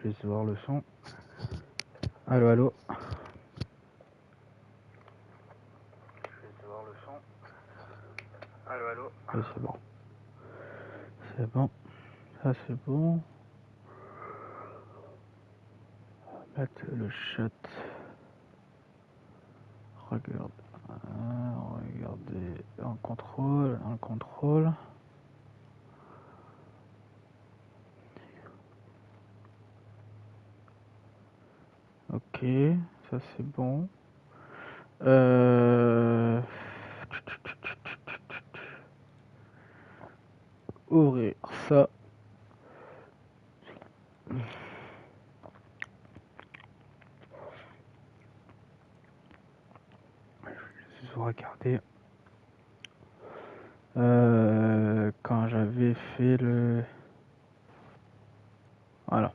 Je vais voir le son. Allô, allô. Je vais voir le son. Allô, allô. Oui, c'est bon. C'est bon. Ça, c'est bon. Mettre le chat. Regarde. Regardez en contrôle. Ok, ça c'est bon. Ouvrir ça. Je vais regarder. Quand j'avais fait le... Voilà.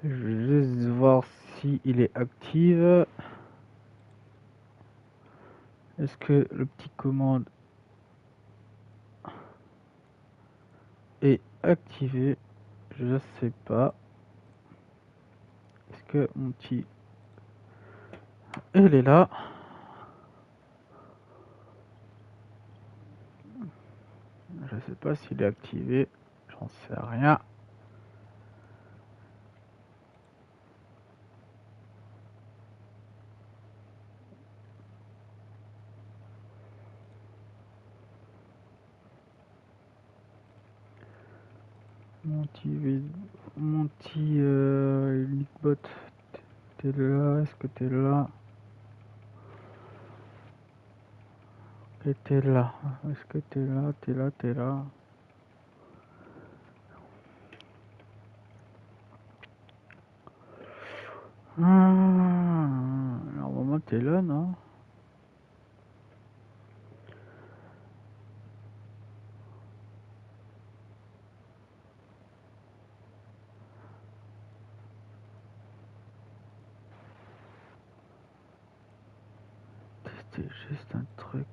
Je vais juste voir si il est actif. Est-ce que le petit commande est activé? Je sais pas. Est-ce que mon petit... Il est là. Je sais pas s'il est activé. J'en sais rien. Mon petit Leakbot, t'es là? Est-ce que t'es là? Et t'es là? Est-ce que t'es là? T'es là? Normalement t'es là, non? C'était juste un truc...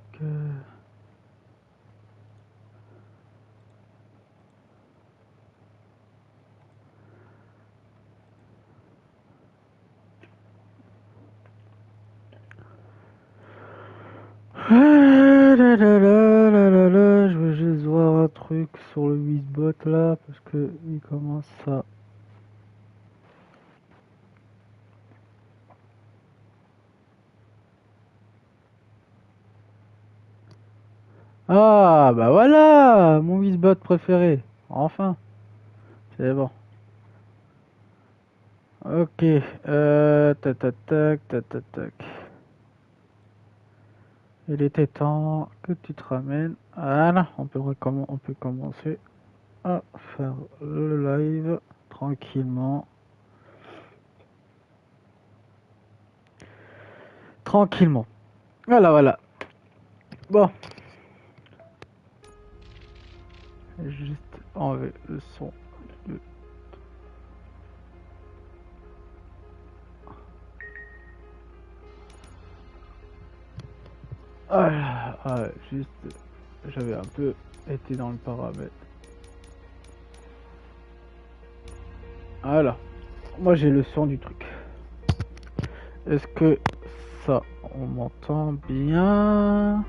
Je veux juste voir un truc sur le Wizbot là, parce que il commence à... Ah, bah voilà, mon Wizbot préféré. Enfin, c'est bon. Ok, tac. Il était temps que tu te ramènes. Voilà, on peut commencer à faire le live tranquillement. Voilà. Bon. Juste enlever le son. Juste, j'avais un peu été dans le paramètre. Voilà. Moi j'ai le son du truc. Est-ce que ça, on m'entend bien?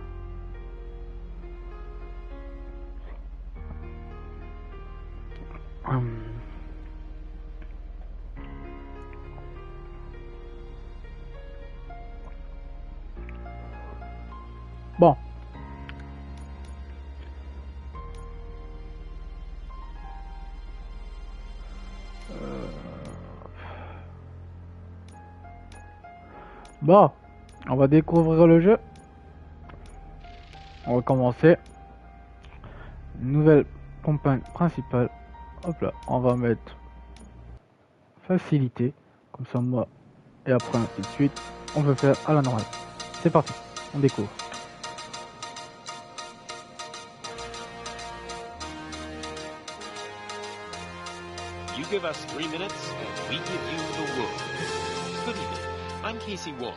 Bon. Bon, on va découvrir le jeu. On va commencer. Nouvelle campagne principale. Hop là, on va mettre facilité. Comme ça, moi. Et après, ainsi de suite. On peut faire à la normale. C'est parti. On découvre. You give us 3 minutes and we give you the world. Good evening. I'm Casey Wong.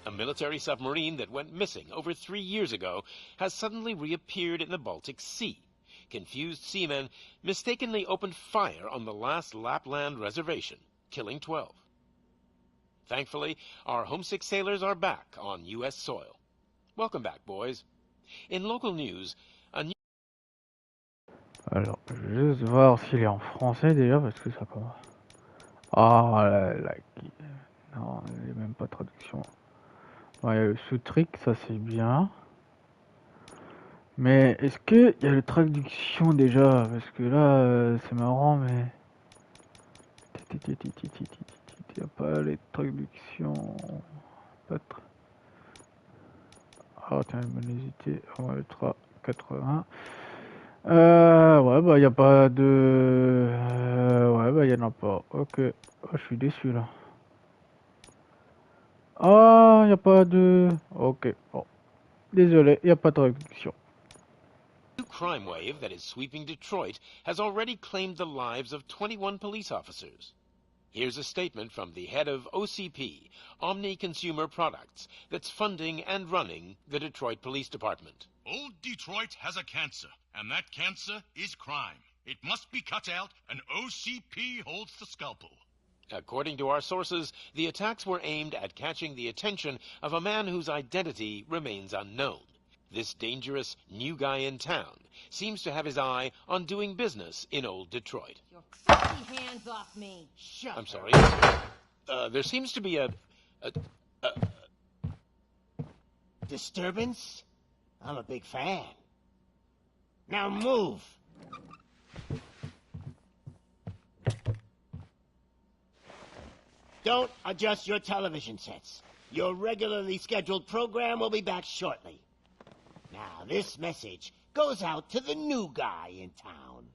A military submarine that went missing over 3 years ago has suddenly reappeared in the Baltic Sea. Confused seamen mistakenly opened fire on the last Lapland reservation, killing 12. Thankfully, our homesick sailors are back on U.S. soil. Welcome back, boys. In local news, a new... Alors, je vais juste voir s'il est en français déjà, parce que ça commence. Ah, non, il n'y a même pas de traduction. Ouais, il y a le sous-trick, ça c'est bien. Mais est-ce qu'il y a la traduction déjà? Parce que là, c'est marrant, mais... Il n'y a pas les traductions. Pas de... Ah, tiens, bonne hésité. On va le 3,80. Ouais, bah, il n'y a pas de... ouais, bah, il n'y en a pas. Ok. Oh, je suis déçu, là. Ah, il n'y a pas de... Ok. Bon. Désolé, il n'y a pas de traduction. new crime wave that is sweeping Detroit has already claimed the lives of 21 police officers. Here's a statement from the head of OCP, Omni Consumer Products, that's funding and running the Detroit Police Department. Old Detroit has a cancer, and that cancer is crime. It must be cut out, and OCP holds the scalpel. According to our sources, the attacks were aimed at catching the attention of a man whose identity remains unknown. This dangerous new guy in town seems to have his eye on doing business in old Detroit. Your filthy hands off me! Shut I'm sorry. There seems to be a disturbance? I'm a big fan. Now move! Don't adjust your television sets. Your regularly scheduled program will be back shortly. Now, this message goes out to the new guy in town.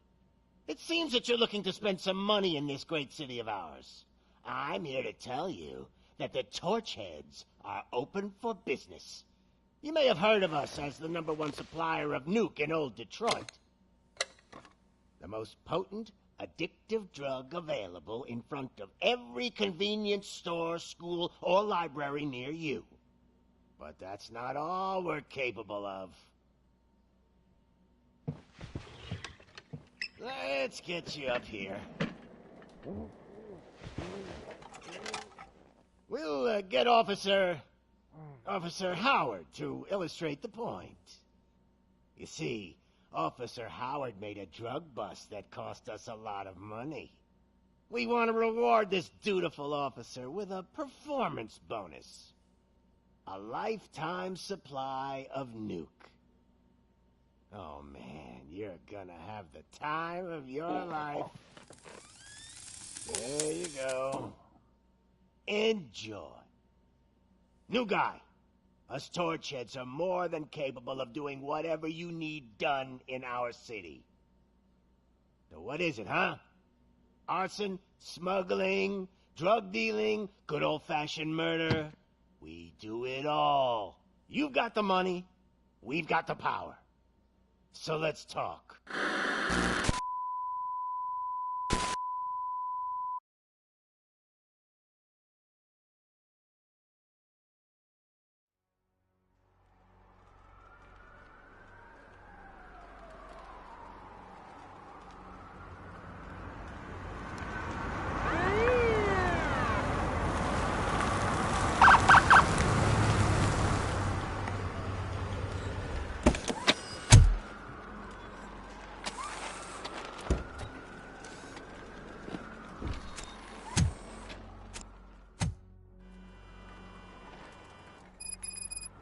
It seems that you're looking to spend some money in this great city of ours. I'm here to tell you that the Torchheads are open for business. You may have heard of us as the #1 supplier of nuke in old Detroit. The most potent, addictive drug available in front of every convenience store, school, or library near you. But that's not all we're capable of. Let's get you up here. We'll get Officer Howard to illustrate the point. You see, Officer Howard made a drug bust that cost us a lot of money. We want to reward this dutiful officer with a performance bonus. A lifetime supply of nuke. Oh man, you're gonna have the time of your life. There you go. Enjoy. New guy, us Torchheads are more than capable of doing whatever you need done in our city. So what is it, huh? Arson, smuggling, drug dealing, good old-fashioned murder. We do it all. You've got the money, we've got the power. So let's talk.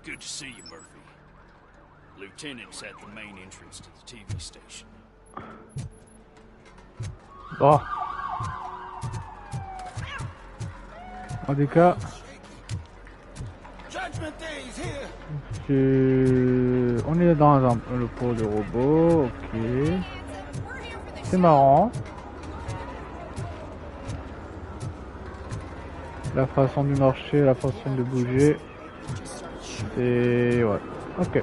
Good to see you, Murphy. Lieutenant's at the main entrance to the TV station. Bon. En tout cas, on est dans le pôle de robots, ok. C'est marrant. La façon du marcher, la façon de bouger. C'est... ouais. Ok. I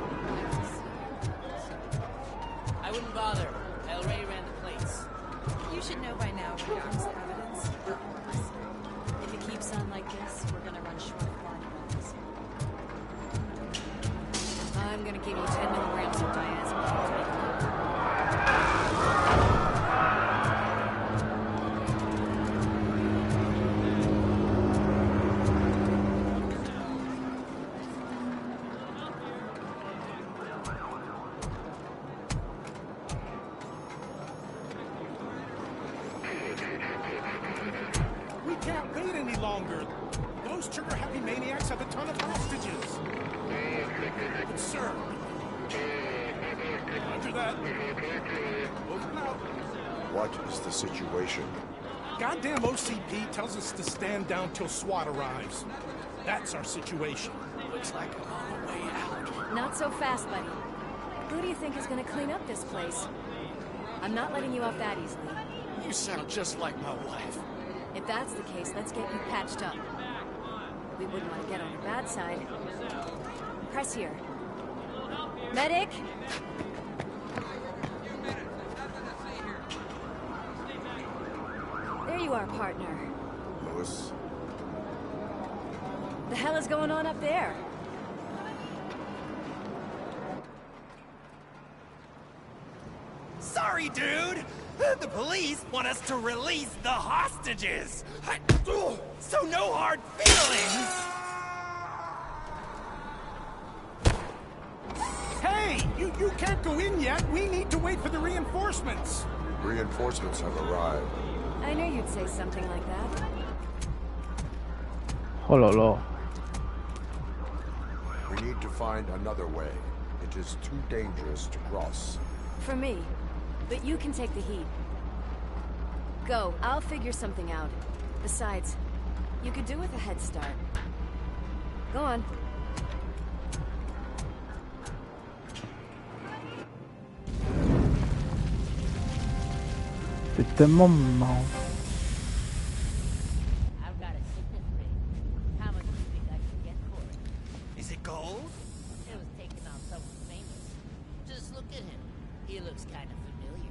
wouldn't bother. I already ran the plates. You should know by now when arms evidence or orders. If it keeps on like this, we're gonna run short of body parts. We can't wait any longer. Those trigger-happy maniacs have a ton of hostages. But sir... Roger that. Moving out. What is the situation? Goddamn OCP tells us to stand down till SWAT arrives. That's our situation. Looks like I'm on the way out. Not so fast, buddy. Who do you think is gonna clean up this place? I'm not letting you off that easily. You sound just like my wife. If that's the case, let's get you patched up. We wouldn't want to get on your bad side. Press here. Medic! There you are, partner. Lewis? The hell is going on up there? Sorry, dude! The police want us to release the hostages! So no hard feelings! Hey! You can't go in yet! We need to wait for the reinforcements! Reinforcements have arrived. I knew you'd say something like that. Oh là là. We need to find another way. It is too dangerous to cross. For me. But you can take the heat. Go, I'll figure something out. Besides, you could do with a head start. Go on. C'est tellement marrant. I've got a signet ring. How much do you think I can get for it? Is it gold? It was taken on someone famous. Just look at him. He looks kind of familiar.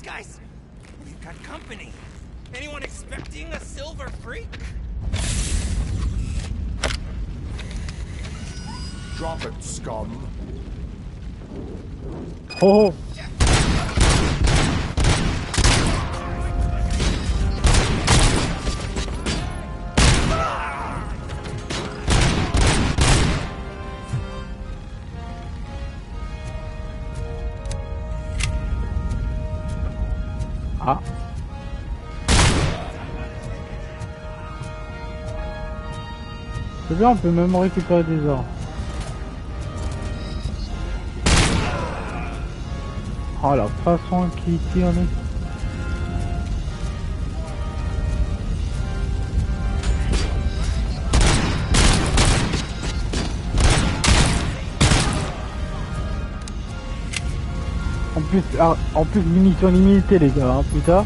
Guys! We've got company. Anyone expecting a silver freak? Drop it, scum. Oh! Ah. C'est bien, on peut même récupérer des ors. Oh, la façon qu'il tire lui. En plus munitions limitées les gars, hein, putain.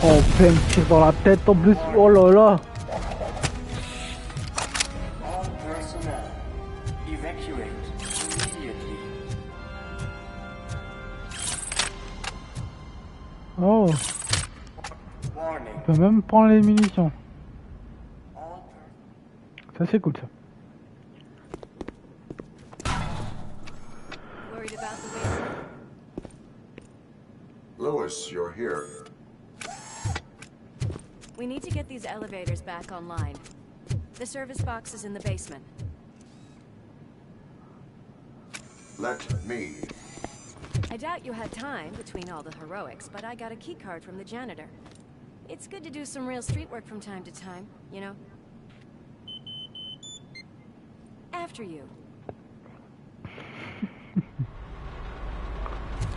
Oh, plein de tirs dans la tête en plus, oh là là. All personnel, evacuate immediately. Oh. Warning. On peut même prendre les munitions. Ça c'est cool ça. Worried about the basement? Lewis, you're here. We need to get these elevators back online. The service box is in the basement. Let me. I doubt you had time between all the heroics, but I got a keycard from the janitor. It's good to do some real street work from time to time, you know? After you.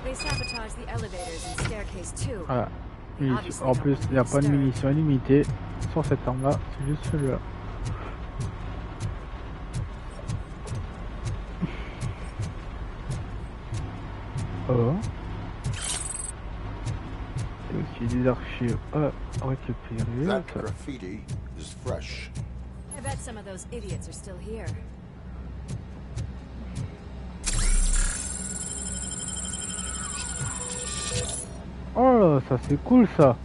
They sabotaged the elevators and staircase too. Voilà. En plus, il n'y a pas de munitions illimitées sur cette arme là, c'est juste celui-là. Oh. Il y a aussi des archives à récupérer. That graffiti is fresh. I bet some of those idiots are still here. Oh, ça c'est cool ça.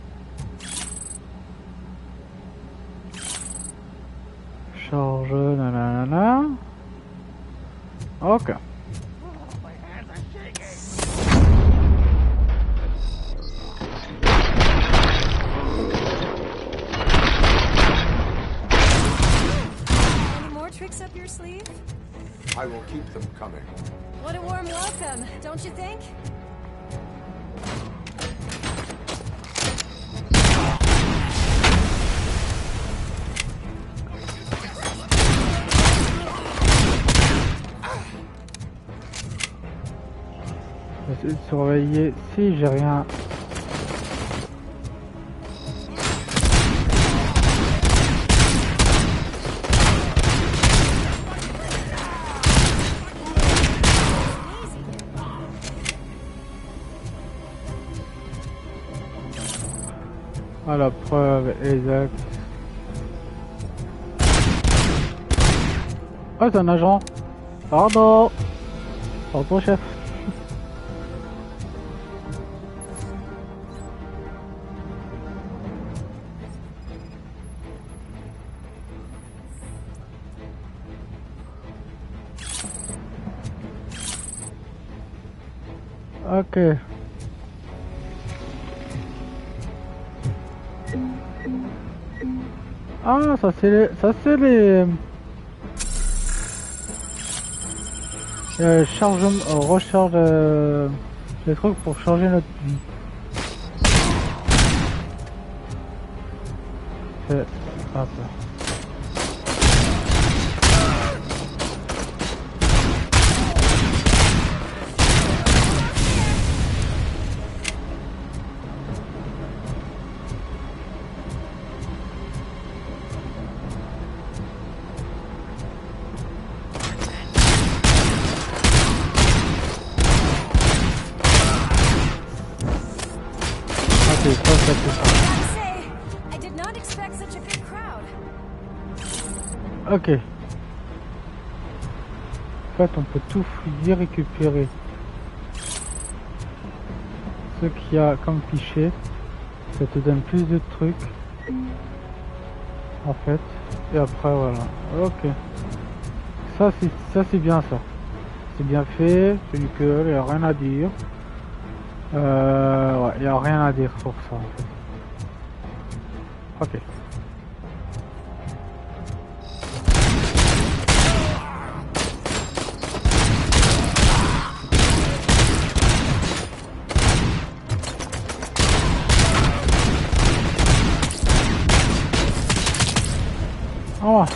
Charge, nanana. Ok. Any more tricks up your sleeve? I will keep them coming. What a warm welcome, don't you think? J'essaie de surveiller si j'ai rien. Ah, la preuve exacte. Ah, c'est un agent. Pardon. Pardon, chef. Ok. Ah, ça c'est les recharge les trucs pour changer notre vie. C'est hop. Ok. En fait, on peut tout fouiller, récupérer ce qu'il y a comme fichier. Ça te donne plus de trucs. En fait. Et après, voilà. Ok. Ça, c'est bien ça. C'est bien fait. C'est nickel. Il n'y a rien à dire. Ouais, il n'y a rien à dire sur ça, en fait. Ok. Oh.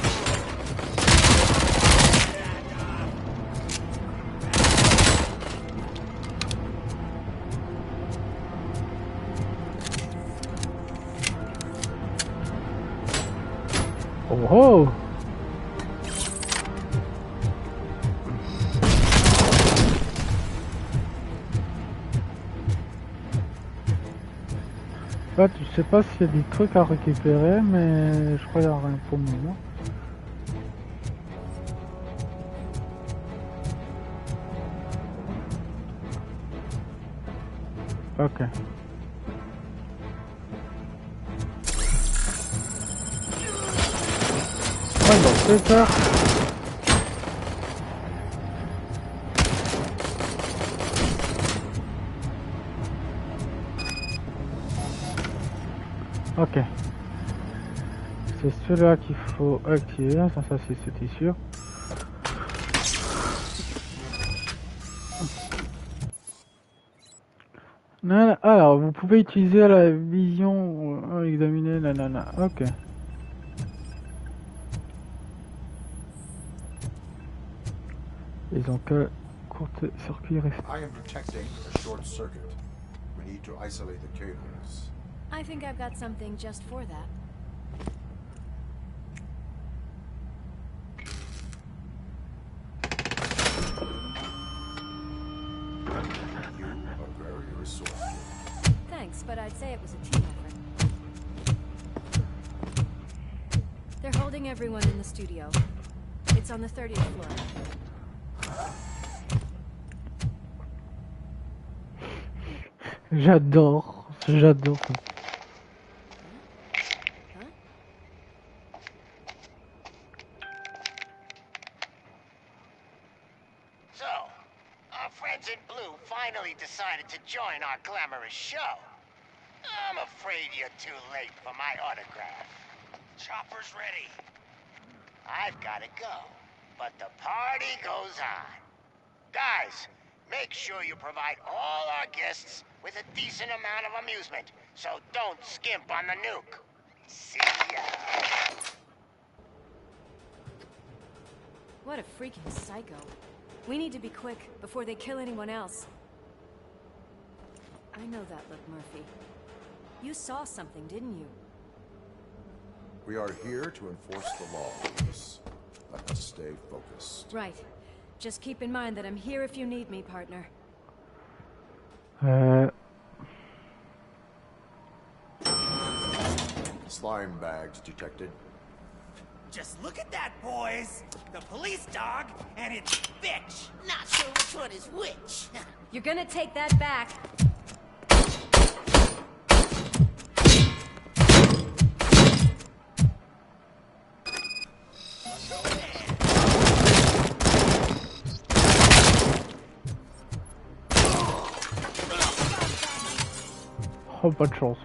Oh oh. En fait, je sais pas s'il y a des trucs à récupérer, mais je crois qu'il n'y a rien pour le moment. Ok. Alors, c'est ça. Ok. C'est celui-là qu'il faut activer. Ça c'était sûr. Alors, vous pouvez utiliser la vision, examiner, nanana. Ok. Ils ont que court-circuit resté. I am detecting a short circuit. We need to isolate the cables. I think I've got something just for that. You resourceful. Thanks, but I'd say it was a team effort. They're holding everyone in the studio. It's on the 30th floor. J'adore, j'adore. So, our friends in blue finally decided to join our glamorous show. I'm afraid you're too late for my autograph. Chopper's ready. I've got to go, but the party goes on. Guys, make sure you provide all our guests with a decent amount of amusement, so don't skimp on the nuke. See ya. What a freaking psycho. We need to be quick before they kill anyone else. I know that look, Murphy. You saw something, didn't you? We are here to enforce the law, Lucas. Let us stay focused. Right. Just keep in mind that I'm here if you need me, partner. Slime bags detected. Just look at that, boys! The police dog and its bitch! Not sure which one is which. You're gonna take that back. Oh, pas de chance.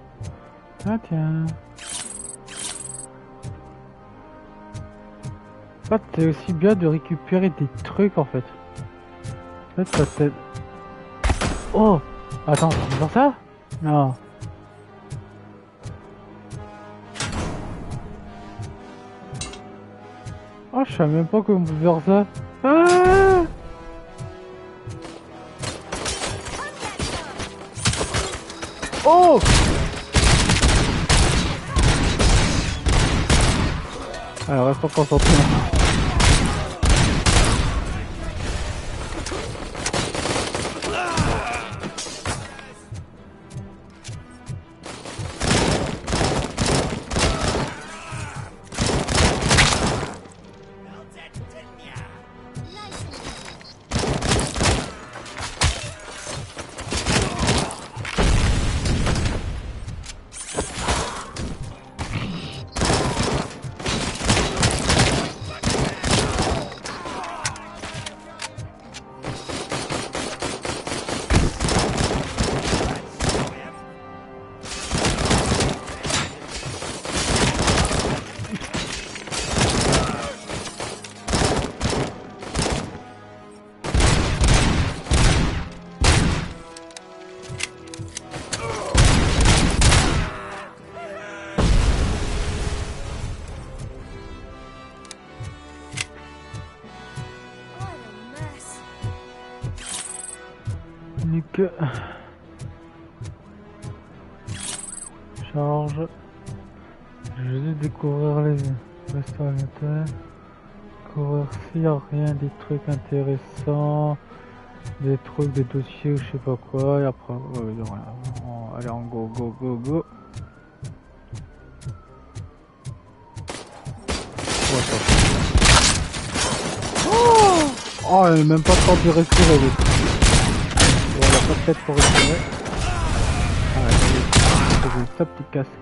Ah tiens. En fait, c'est aussi bien de récupérer des trucs en fait. En fait, ça t'aide. Oh! Attends, c'est faire ça? Non. Oh, je savais même pas qu'on pouvait faire ça. Ah! Oh! Alors, reste concentré. Que charge. Je vais découvrir les restaurateurs. Découvrir s'il n'y a rien, des trucs intéressants, des trucs, des dossiers ou je sais pas quoi. Et après, il y a rien. Allez, en go, go, go, go. Oh, il n'y a même pas le temps de respirer. On a pas de tête pour respirer. Ah, attendez, stop, tu te casses.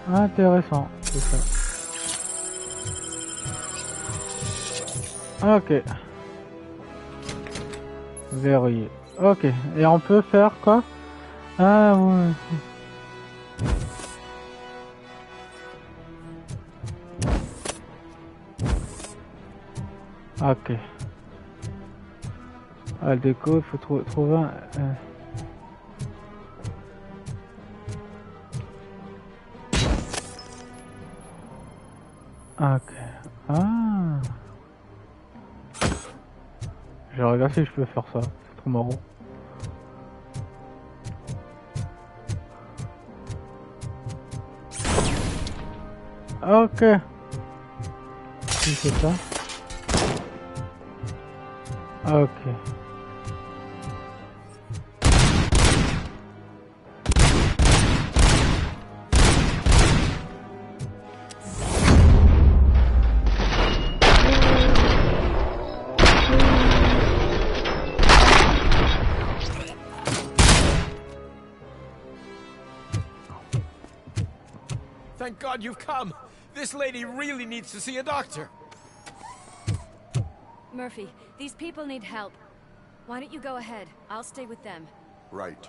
Ah, intéressant, c'est ça. Ok. Verrouillé. Ok, et on peut faire quoi? Ah ouais. Ok. Ah, le déco, il faut trouver un... Ok. Ah. Je regarde si je peux faire ça. C'est trop marrant. Ok. Si c'est ça. Ok. Thank God you've come. This lady really needs to see a doctor. Murphy, these people need help. Why don't you go ahead? I'll stay with them. Right.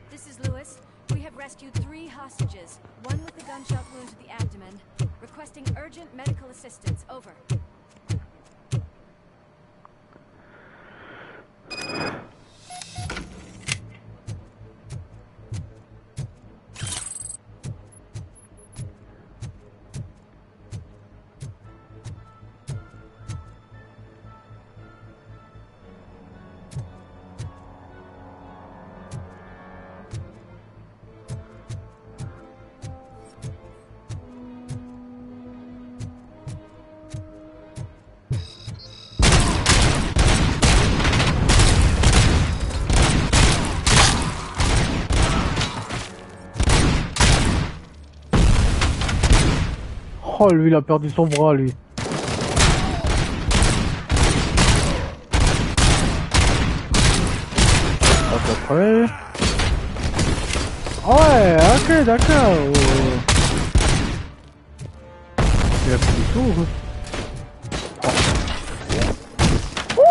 This is Lewis. We have rescued 3 hostages. One with a gunshot wound to the abdomen. Requesting urgent medical assistance. Over. Oh, lui, il a perdu son bras, lui. À peu près. Ouais, ok, d'accord. Il a plus du tout. Oh.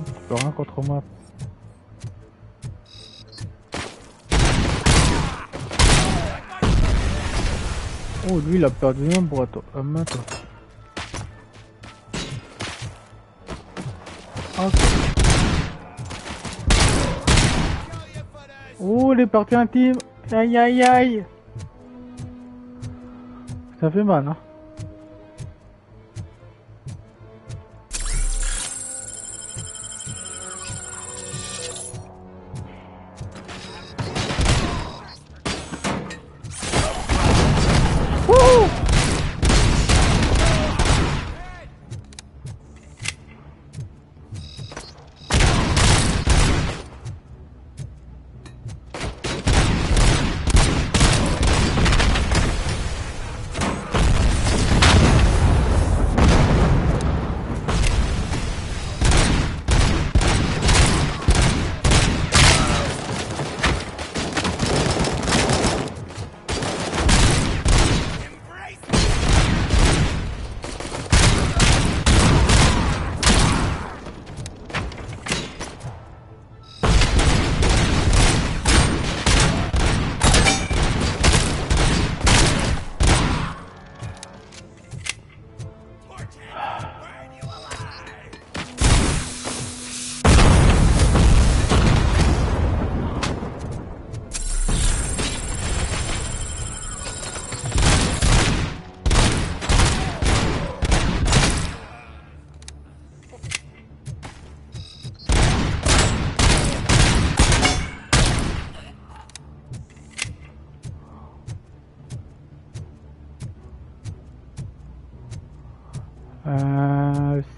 Je peux rien contre moi. Oh, lui, il a perdu un bras, toi. Main, toi. Ok. Oh, les parties intimes. Aïe, aïe, aïe. Ça fait mal, hein.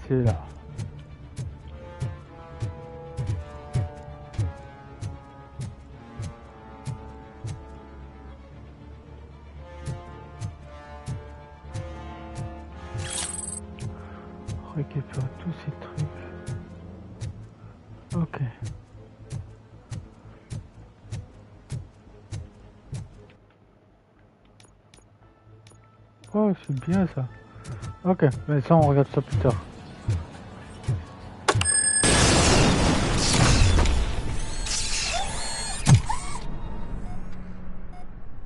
C'est là. Récupère tous ces trucs. Ok. Oh, c'est bien ça. Ok, mais ça on regarde ça plus tard.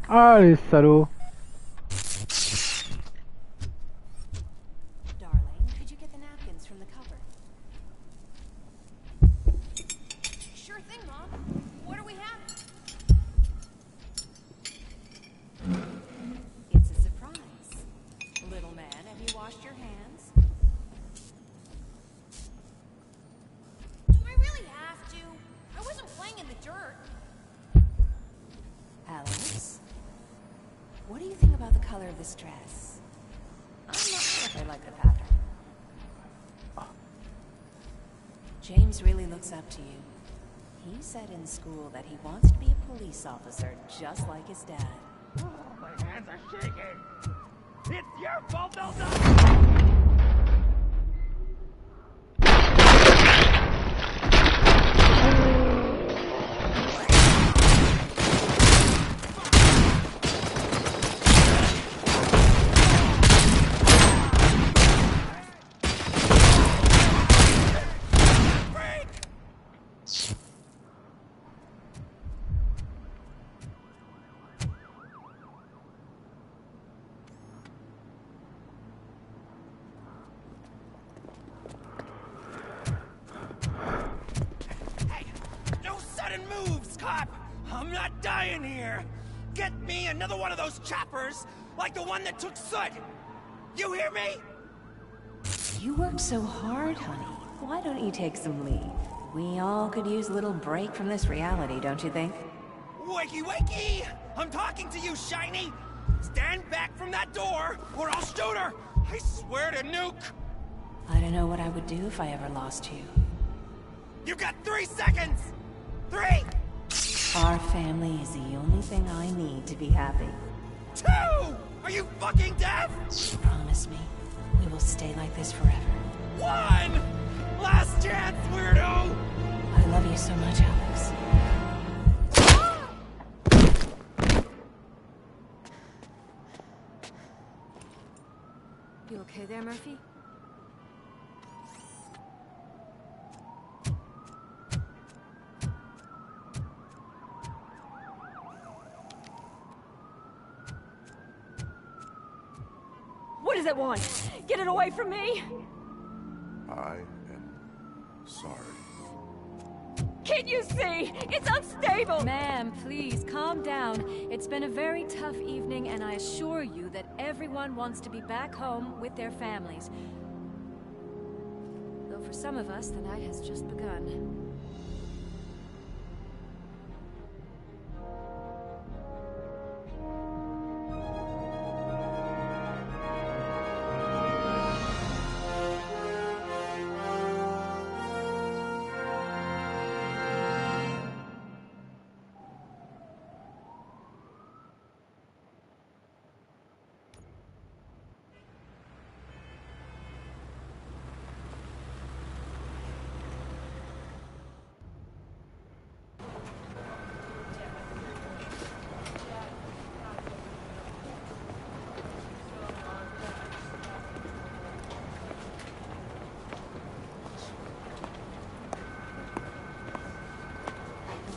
Ah les salauds. Darling, could you get the napkins from the cupboard? Sure thing, Mom. What are we having? It's a surprise. Little man, have you washed your hands? What do you think about the color of this dress? I'm not sure if I like the pattern. James really looks up to you. He said in school that he wants to be a police officer just like his dad. Oh, my hands are shaking! It's your fault they'll die! Moves, cop! I'm not dying here! Get me another one of those choppers, like the one that took Soot! You hear me? You worked so hard, honey. Why don't you take some leave? We all could use a little break from this reality, don't you think? Wakey, wakey! I'm talking to you, Shiny! Stand back from that door, or I'll shoot her! I swear to nuke! I don't know what I would do if I ever lost you. You got 3 seconds! 3! Our family is the only thing I need to be happy. 2! Are you fucking deaf? Promise me, we will stay like this forever. 1! Last chance, weirdo! I love you so much, Alex. You okay there, Murphy? What does it want? Get it away from me! I am sorry. Can't you see? It's unstable! Ma'am, please, calm down. It's been a very tough evening, and I assure you that everyone wants to be back home with their families. Though for some of us, the night has just begun.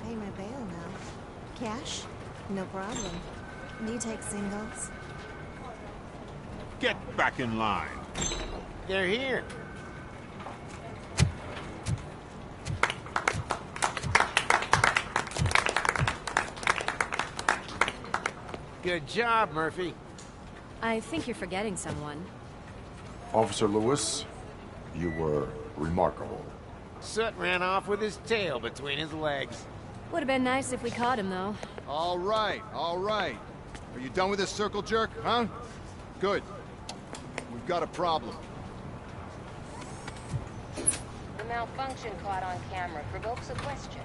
Pay my bail now. Cash? No problem. Do you take singles? Get back in line. They're here. Good job, Murphy. I think you're forgetting someone. Officer Lewis, you were remarkable. Soot ran off with his tail between his legs. Would have been nice if we caught him, though. All right, all right. Are you done with this circle jerk, huh? Good. We've got a problem. The malfunction caught on camera provokes a question.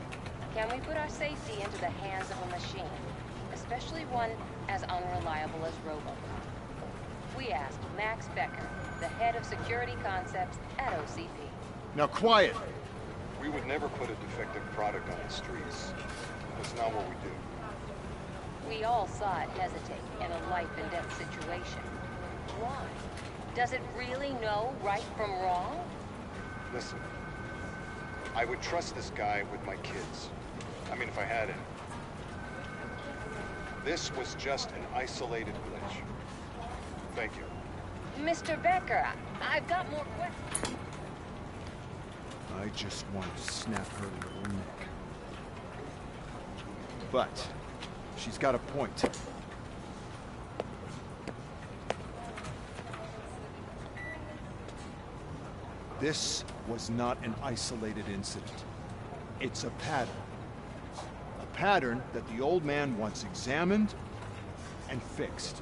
Can we put our safety into the hands of a machine? Especially one as unreliable as RoboCop. We asked Max Becker, the head of security concepts at OCP. Now quiet! We would never put a defective product on the streets. That's not what we do. We all saw it hesitate in a life-and-death situation. Why? Does it really know right from wrong? Listen, I would trust this guy with my kids. I mean, if I had any. This was just an isolated glitch. Thank you. Mr. Becker, I've got more questions. I just wanted to snap her little neck. But she's got a point. This was not an isolated incident. It's a pattern. A pattern that the old man wants examined and fixed.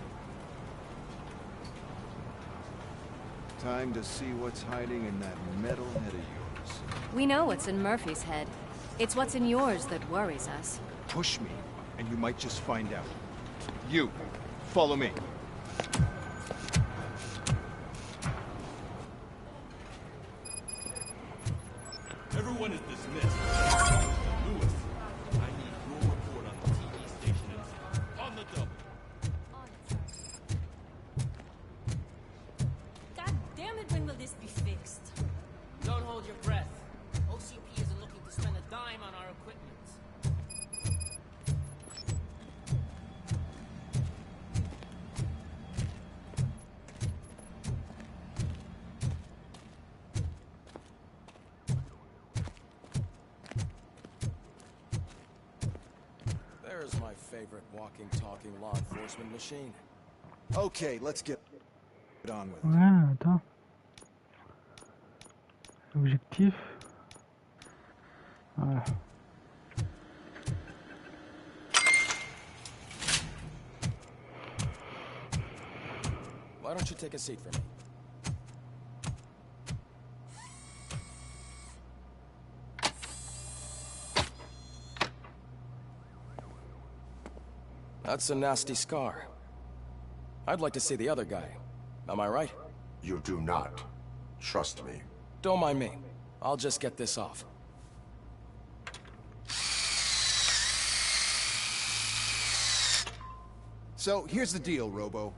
Time to see what's hiding in that metal head of yours. We know what's in Murphy's head. It's what's in yours that worries us. Push me, and you might just find out. You, follow me. Everyone is dismissed. Lewis, I need your report on the TV station on the double. God damn it, when will this be fixed? Don't hold your breath. OCP isn't looking to spend a dime on our equipment. There's my favorite walking, talking law enforcement machine. Okay, let's get on with it. Ouais, attends. Objectif. Voilà. Why don't you take a seat for me? That's a nasty scar. I'd like to see the other guy. Am I right? You do not. Trust me. Don't mind me. I'll just get this off. So, here's the deal, Robo.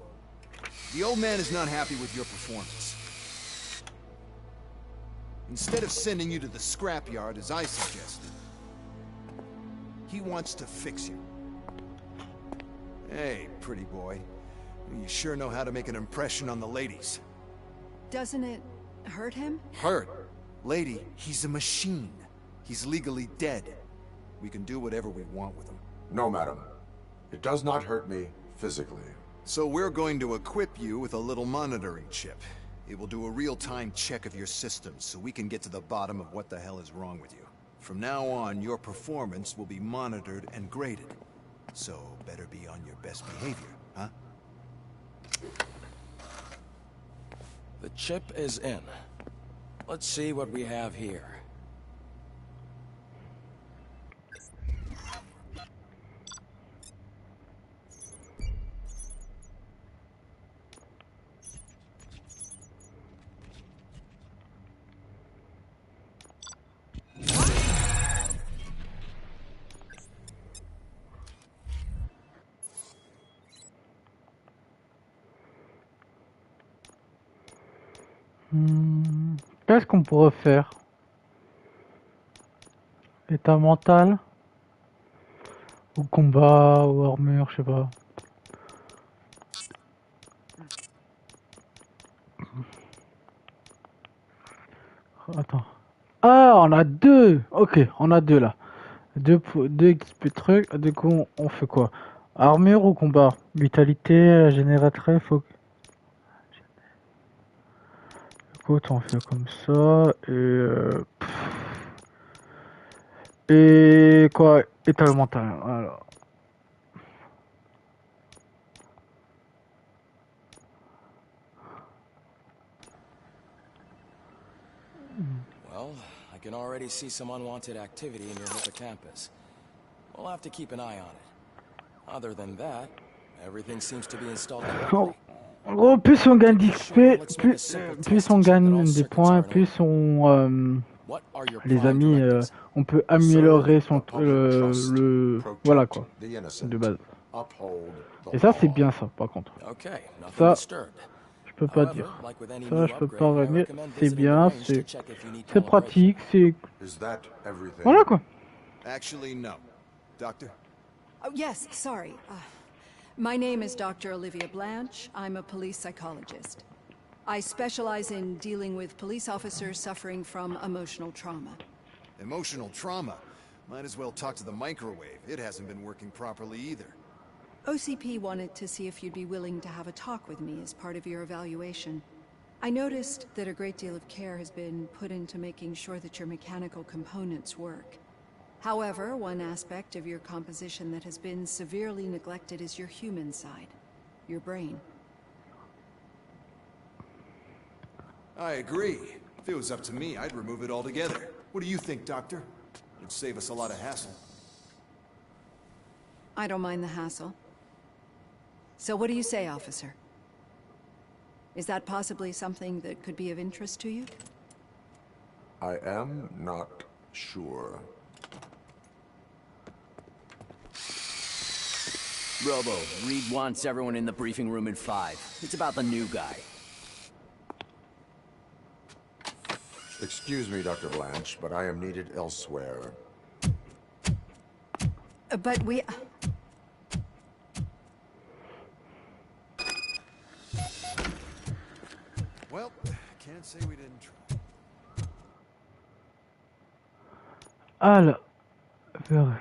The old man is not happy with your performance. Instead of sending you to the scrapyard, as I suggested, he wants to fix you. Hey, pretty boy. You sure know how to make an impression on the ladies. Doesn't it hurt him? Hurt? Lady, he's a machine. He's legally dead. We can do whatever we want with him. No, madam. It does not hurt me physically. So we're going to equip you with a little monitoring chip. It will do a real-time check of your systems so we can get to the bottom of what the hell is wrong with you. From now on, your performance will be monitored and graded. So better be on your best behavior, huh? The chip is in. Let's see what we have here. Qu'est-ce qu'on pourrait faire? État mental? Ou combat, ou armure, je sais pas. Attends. Ah, on a deux! Ok, on a deux là. Deux équipes de trucs. Du coup, on fait quoi? Armure ou combat? Vitalité, génératrice, faut... Écoute, on fait comme ça, et quoi, état mental, voilà. Well, I can already see some unwanted activity in your hippocampus. We'll have to keep an eye on it. Other than that, everything seems to be installed correctly. En gros, plus on gagne d'XP, plus on gagne des points, plus on... les amis, on peut améliorer son... voilà quoi, de base. Et ça, c'est bien ça, par contre. Ça, je peux pas dire. Ça, je peux pas revenir. C'est bien, c'est pratique, c'est... Voilà quoi. Actually, no. Doctor? Oh, yes, sorry. My name is Dr. Olivia Blanche. I'm a police psychologist. I specialize in dealing with police officers suffering from emotional trauma. Emotional trauma? Might as well talk to the microwave. It hasn't been working properly either. OCP wanted to see if you'd be willing to have a talk with me as part of your evaluation. I noticed that a great deal of care has been put into making sure that your mechanical components work. However, one aspect of your composition that has been severely neglected is your human side. your brain. I agree. If it was up to me, I'd remove it altogether. What do you think, Doctor? It'd save us a lot of hassle. I don't mind the hassle. So what do you say, officer? Is that possibly something that could be of interest to you? I am not sure. Robo, Reed wants everyone in the briefing room in 5. It's about the new guy. Excuse me, Dr. Blanche, but I am needed elsewhere. But we... Well, can't say we didn't try. Alors, verrai.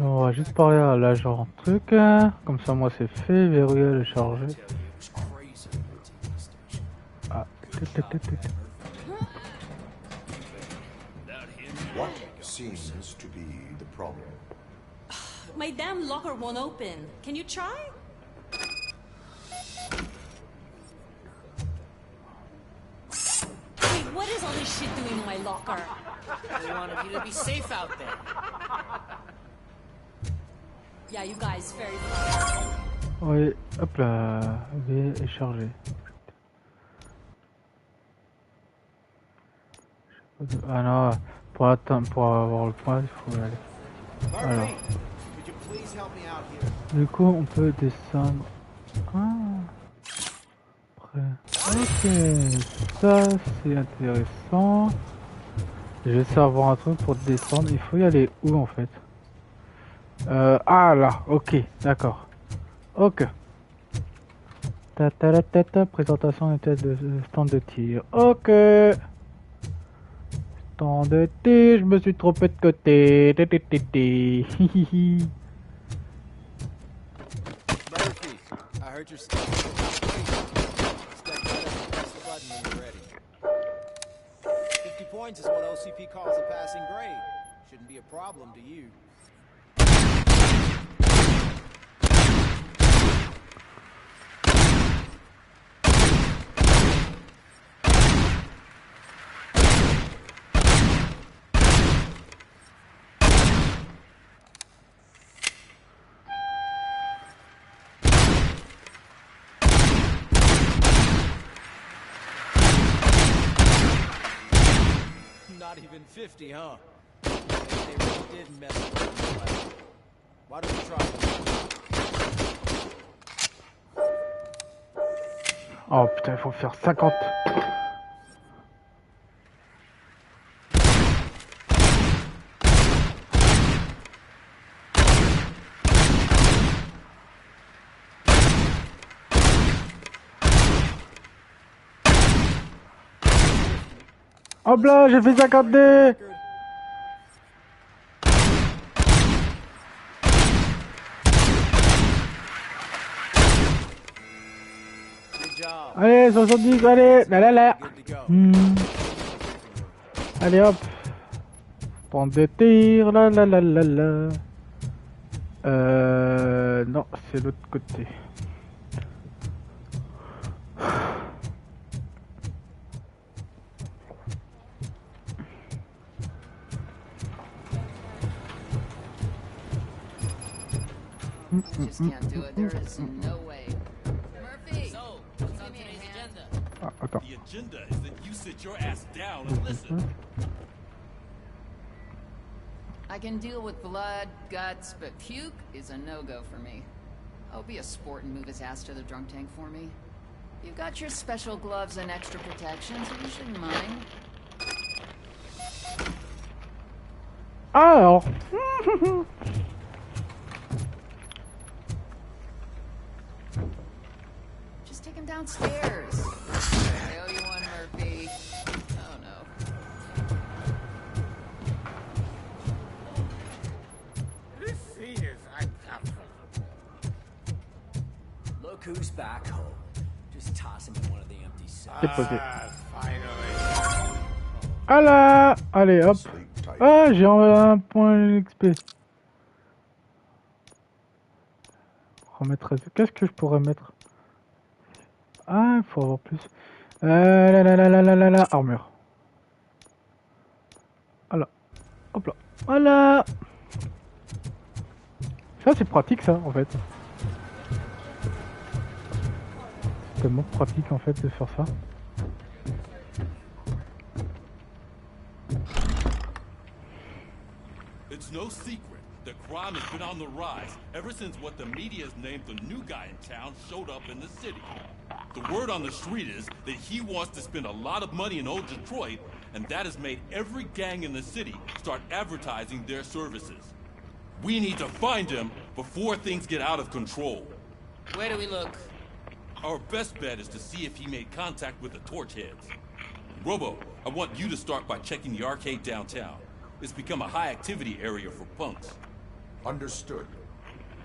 On va juste parler à l'agent truc, hein. Comme ça moi c'est fait, verrouiller le charger. Ah, What seems to be the problem? My damn locker won't open. Can you try? Wait, what is all this shit doing in my locker? We wanted you to be safe out there. Yeah, you guys very fun. Oui, hop là, V est chargé. Ah non, pour atteindre, pour avoir le point, il faut y aller. Alors. Du coup, on peut descendre. Ah. Après. Ok, ça c'est intéressant. Je vais savoir un truc pour descendre. Il faut y aller où en fait? Ah là, ok, d'accord. Ok. Présentation était de stand de tir. Ok. Stand de tir, je me suis trompé de côté. Hihihi. Murphy, I heard your stuff. Step better and press the button when you're ready. 50 points is what OCP calls a passing grade. Shouldn't be a problem to you. Not even 50, huh? They really did mess with you. Why don't you try it? Oh putain, il faut faire 50. Hop là, j'ai fait 50D. Allez, 70, allez, là là là. Allez hop. Temps de tir, là là là là là. Non, c'est l'autre côté. Just can't do it. There is no way. Murphy! So, what's on today's agenda? The agenda is that you sit your ass down and listen. I can deal with blood, guts, but puke is a no-go for me. Oh, be a sport and move his ass to the drunk tank for me. You've got your special gloves and extra protection, so you shouldn't mind. Alors. Just take him downstairs. I owe you one, Murphy. Oh no. This seat is uncomfortable. Look who's back home. Just toss him in one of the empty cells. Déposé. Finally. Ah là. Allez hop. Ah, j'ai un point XP. pourrais mettre... Qu'est-ce que je pourrais mettre? Ah, il faut avoir plus. Armure. Voilà. Hop là. Voilà. Ça, c'est pratique, ça, en fait. C'est tellement pratique, en fait, de faire ça. It's no secret that crime has been on the rise ever since what the media has named the new guy in town showed up in the city. The word on the street is that he wants to spend a lot of money in old Detroit, and that has made every gang in the city start advertising their services. We need to find him before things get out of control. Where do we look? Our best bet is to see if he made contact with the Torchheads. Robo, I want you to start by checking the arcade downtown. It's become a high-activity area for punks. Understood.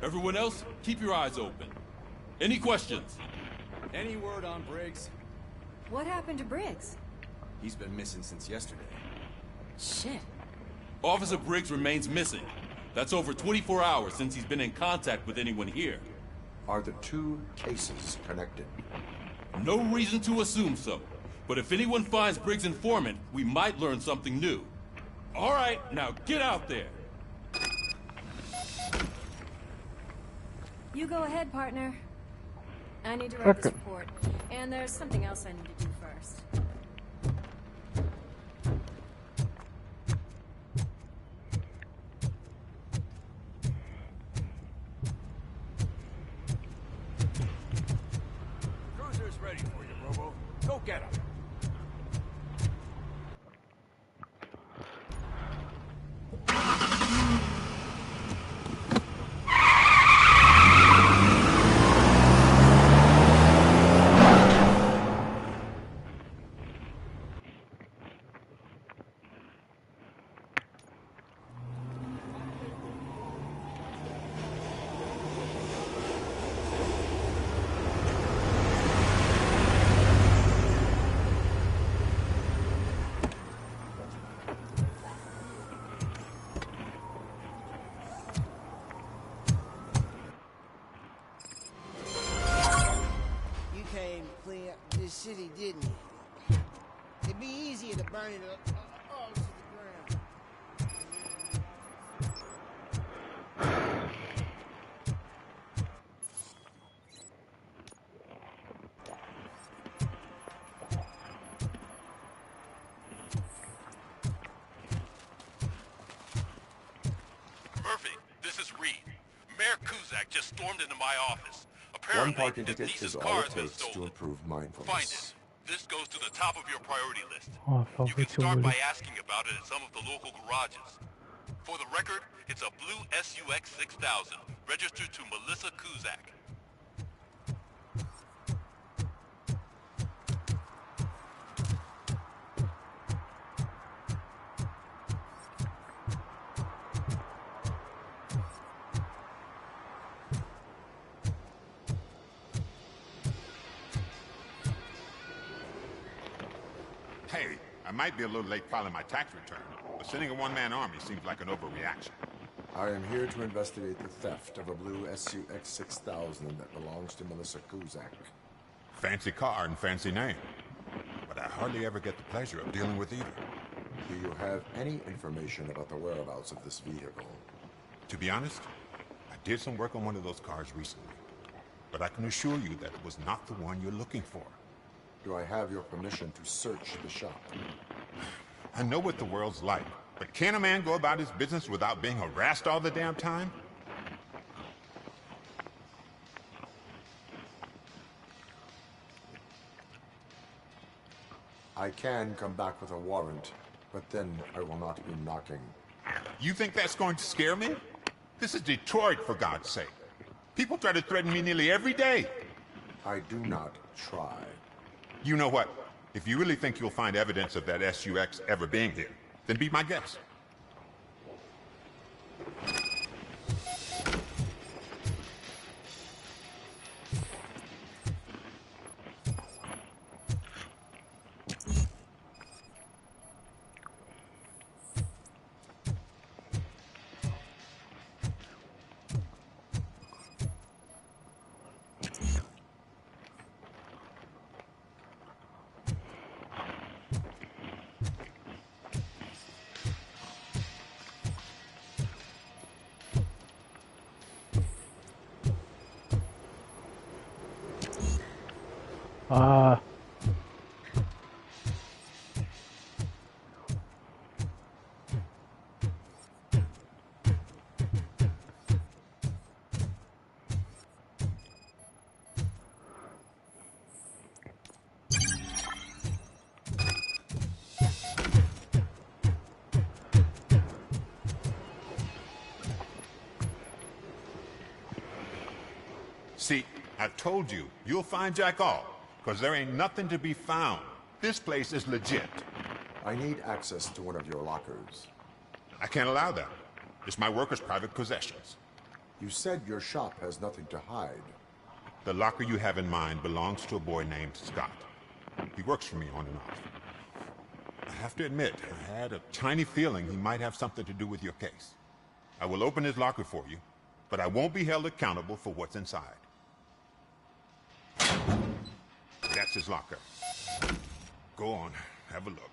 Everyone else, keep your eyes open. Any questions? Any word on Briggs? What happened to Briggs? He's been missing since yesterday. Shit. Officer Briggs remains missing. That's over 24 hours since he's been in contact with anyone here. Are the two cases connected? No reason to assume so. But if anyone finds Briggs' informant, we might learn something new. All right, now get out there. You go ahead, partner. I need to write this report. And there's something else I need to do first. Cruiser's ready for you, Robo. Go get him. City, didn't it? It'd be easier to burn it all to the ground. Murphy, this is Reed. Mayor Kuzak just stormed into my office. Apparently, One parking ticket Denise's is all car it has been takes to stolen. improve mindfulness. Find it. This goes to the top of your priority list. Oh, You can start by asking about it at some of the local garages. For the record, it's a blue SUX 6000, registered to Melissa Kuzak. Hey, I might be a little late filing my tax return, but sending a one-man army seems like an overreaction. I am here to investigate the theft of a blue SUX 6000 that belongs to Melissa Kuzak. Fancy car and fancy name. But I hardly ever get the pleasure of dealing with either. Do you have any information about the whereabouts of this vehicle? To be honest, I did some work on one of those cars recently. But I can assure you that it was not the one you're looking for. Do I have your permission to search the shop? I know what the world's like, but can a man go about his business without being harassed all the damn time? I can come back with a warrant, but then I will not be knocking. You think that's going to scare me? This is Detroit, for God's sake. People try to threaten me nearly every day. I do not try. You know what? If you really think you'll find evidence of that SUX ever being here, then be my guest. Ah. See, I've told you, you'll find Jack all, because there ain't nothing to be found. This place is legit. I need access to one of your lockers. I can't allow that. It's my workers' private possessions. You said your shop has nothing to hide. The locker you have in mind belongs to a boy named Scott. He works for me on and off. I have to admit, I had a tiny feeling he might have something to do with your case. I will open his locker for you, but I won't be held accountable for what's inside. That's his locker. Go on, have a look.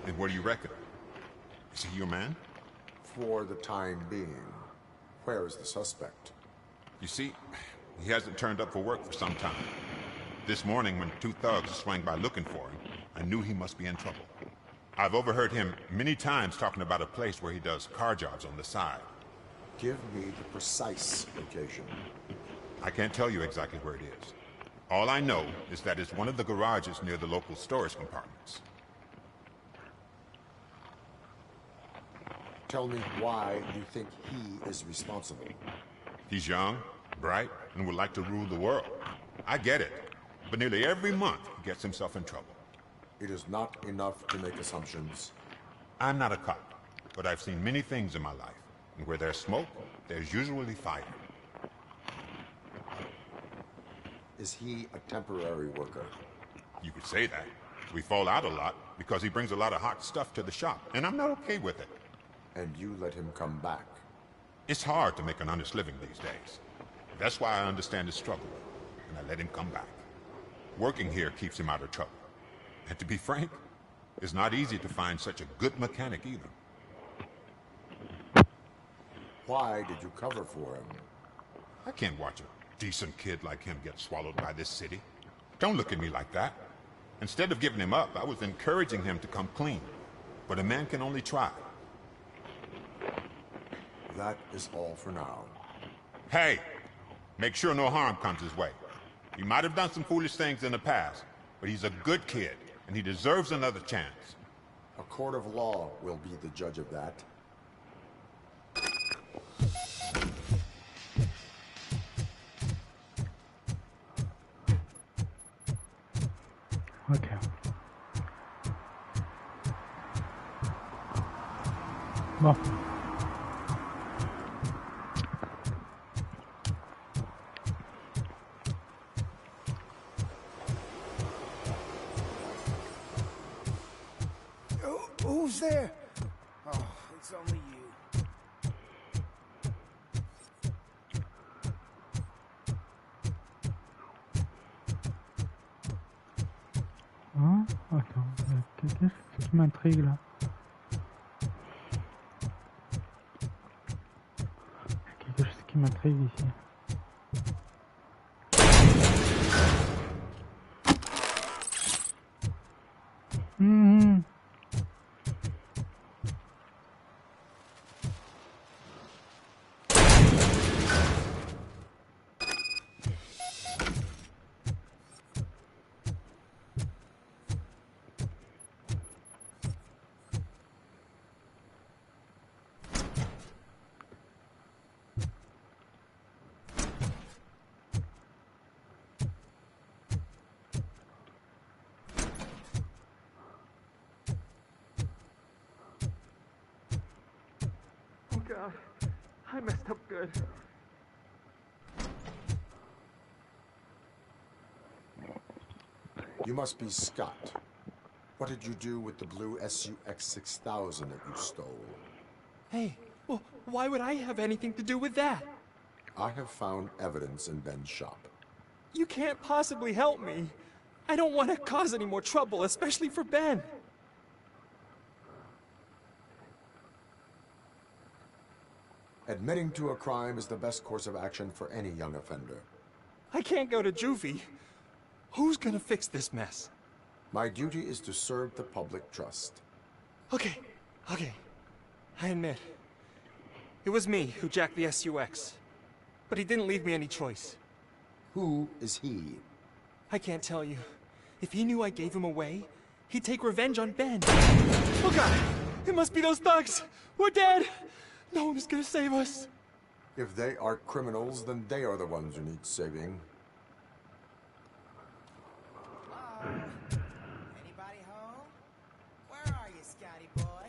And what do you reckon? Is he your man? For the time being. Where is the suspect? You see, he hasn't turned up for work for some time. This morning, when two thugs swang by looking for him, I knew he must be in trouble. I've overheard him many times talking about a place where he does car jobs on the side. Give me the precise location. I can't tell you exactly where it is. All I know is that it's one of the garages near the local storage compartments. Tell me why you think he is responsible. He's young, bright, and would like to rule the world. I get it, but nearly every month he gets himself in trouble. It is not enough to make assumptions. I'm not a cop, but I've seen many things in my life. And where there's smoke, there's usually fire. Is he a temporary worker? You could say that. We fall out a lot because he brings a lot of hot stuff to the shop, and I'm not okay with it. And you let him come back? It's hard to make an honest living these days. That's why I understand his struggle, and I let him come back. Working here keeps him out of trouble. And to be frank, it's not easy to find such a good mechanic either. Why did you cover for him? I can't watch a decent kid like him get swallowed by this city. Don't look at me like that. Instead of giving him up, I was encouraging him to come clean. But a man can only try. That is all for now. Hey! Make sure no harm comes his way. He might have done some foolish things in the past, but he's a good kid, and he deserves another chance. A court of law will be the judge of that. Ok. Bon. Who's there? Oh, it's only you. Hein? Attends, qu'est-ce qui m'intrigue là? Il y a quelque chose qui m'intrigue ici. God, I messed up good. You must be Scott. What did you do with the blue SUX 6000 that you stole? Hey, well, why would I have anything to do with that? I have found evidence in Ben's shop. You can't possibly help me. I don't want to cause any more trouble, especially for Ben. Admitting to a crime is the best course of action for any young offender. I can't go to juvie. Who's gonna fix this mess? My duty is to serve the public trust. Okay. I admit. It was me who jacked the SUX. But he didn't leave me any choice. Who is he? I can't tell you. If he knew I gave him away, he'd take revenge on Ben. Oh god! It must be those thugs! We're dead! No one is gonna save us. If they are criminals, then they are the ones who need saving. Anybody home? Where are you, Scotty boy?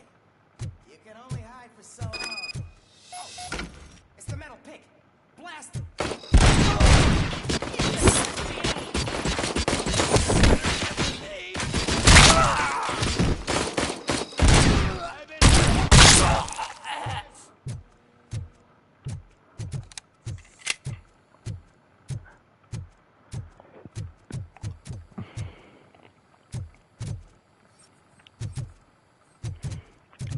You can only hide for so long. Oh, it's the metal pig. Blast him!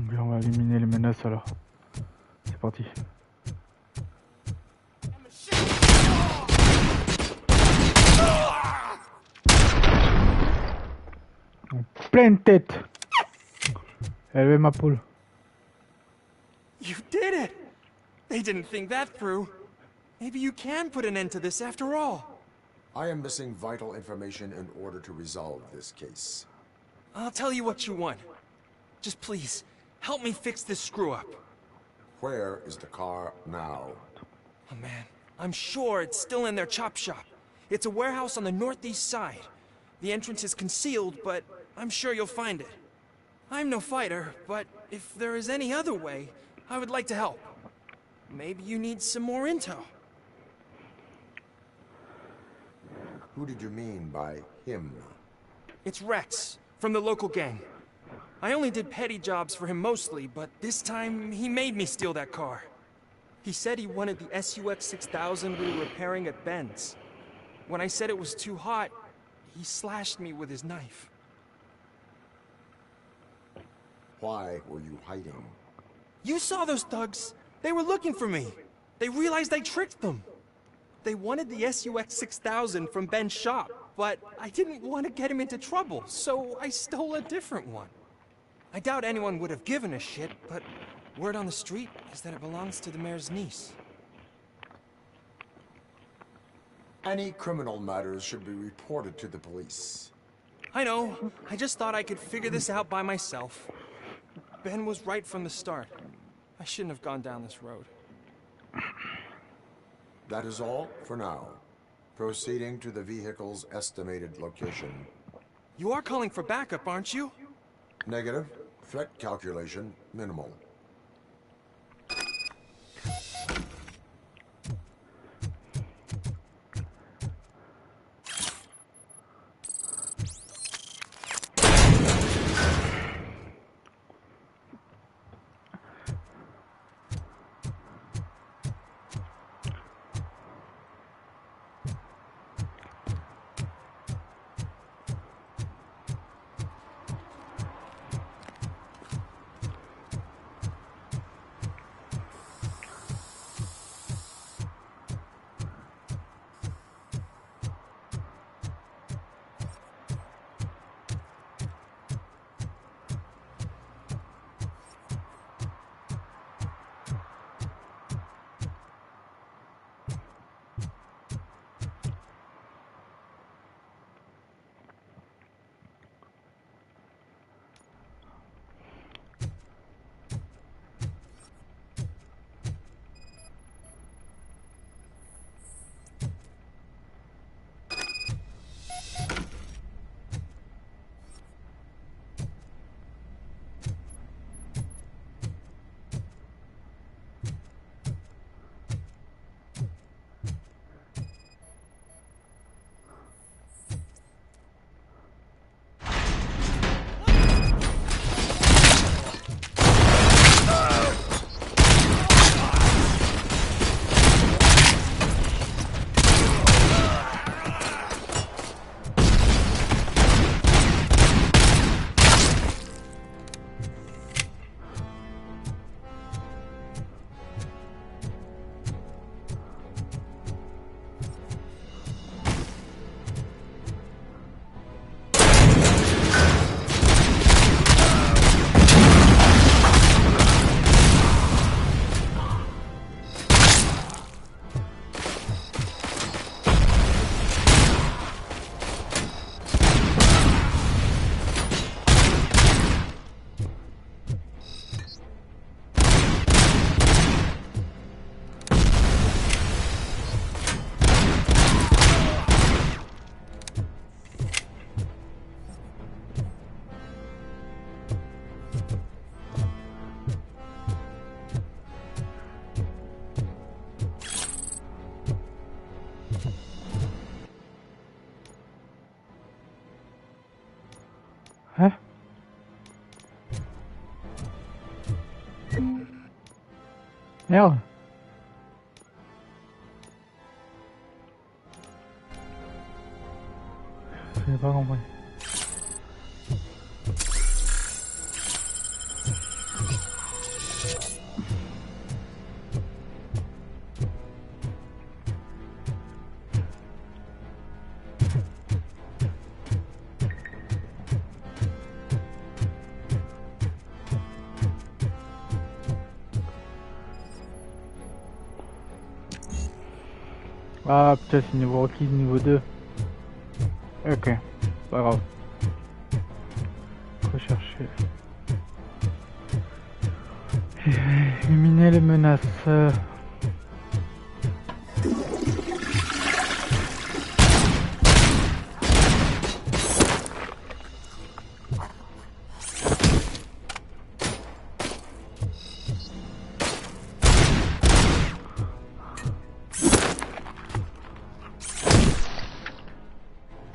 Bien, on va éliminer les menaces alors. C'est parti. En pleine tête. Elle est ma poule. You did it! They didn't think that through. Maybe you can put an end to this after all. I am missing vital information in order to resolve this case. I'll tell you what you want. Just please, help me fix this screw-up. Where is the car now? Oh man, I'm sure it's still in their chop shop. It's a warehouse on the northeast side. The entrance is concealed, but I'm sure you'll find it. I'm no fighter, but if there is any other way, I would like to help. Maybe you need some more intel. Who did you mean by him? It's Rex, from the local gang. I only did petty jobs for him mostly, but this time he made me steal that car. He said he wanted the SUX 6000 we were repairing at Ben's. When I said it was too hot, he slashed me with his knife. Why were you hiding? You saw those thugs. They were looking for me. They realized I tricked them. They wanted the SUX 6000 from Ben's shop, but I didn't want to get him into trouble, so I stole a different one. I doubt anyone would have given a shit, but word on the street is that it belongs to the mayor's niece. Any criminal matters should be reported to the police. I know. I just thought I could figure this out by myself. Ben was right from the start. I shouldn't have gone down this road. That is all for now. Proceeding to the vehicle's estimated location. You are calling for backup, aren't you? Negative. Threat calculation minimal. Merde. J'ai pas compris. Ah putain, c'est niveau requis niveau 2. Ok, pas grave. Rechercher. Éliminer les menaces.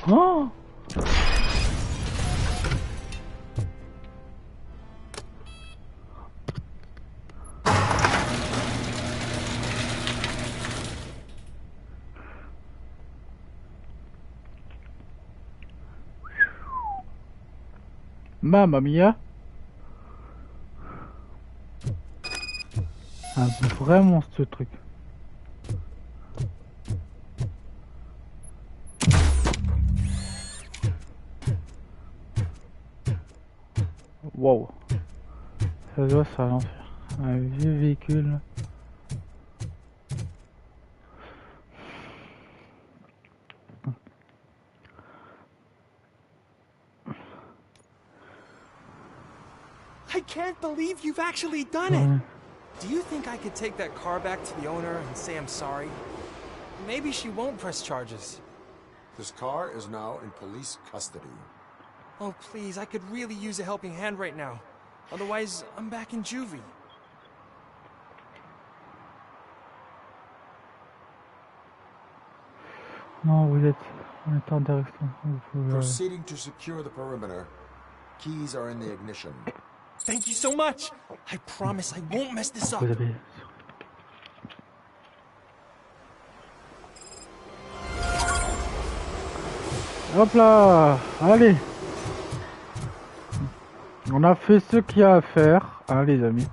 Oh! Mamma mia! Ah, vraiment ce truc. Wow. Ça doit ça l'enfer. Un vieux véhicule. I can't believe you've actually done it! Do you think I could take that car back to the owner and say I'm sorry? Maybe she won't press charges. This car is now in police custody. Oh, please, I could really use a helping hand right now. Otherwise, I'm back in juvie. Non, vous êtes en direction. Proceeding to secure the perimeter. Keys are in the ignition. Thank you so much! I promise I won't mess this up. Hop là, allez. On a fait ce qu'il y a à faire, hein, les amis.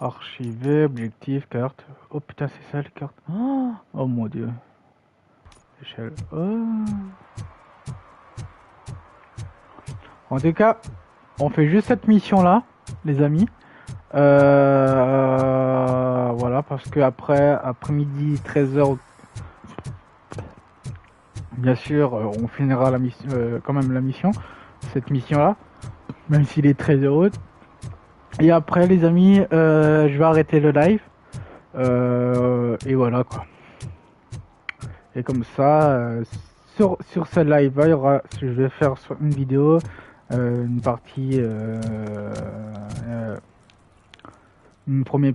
Archiver, objectif, carte. Oh putain, c'est ça les cartes. Oh mon dieu. Échelle. Oh. En tout cas, on fait juste cette mission là, les amis. Voilà, parce que après-midi, 13h, bien sûr, on finira la mission, quand même la mission, cette mission là, même s'il est très heureux. Et après, les amis, je vais arrêter le live. Et voilà quoi. Et comme ça, sur ce live, il y aura, je vais faire une vidéo, une partie, une première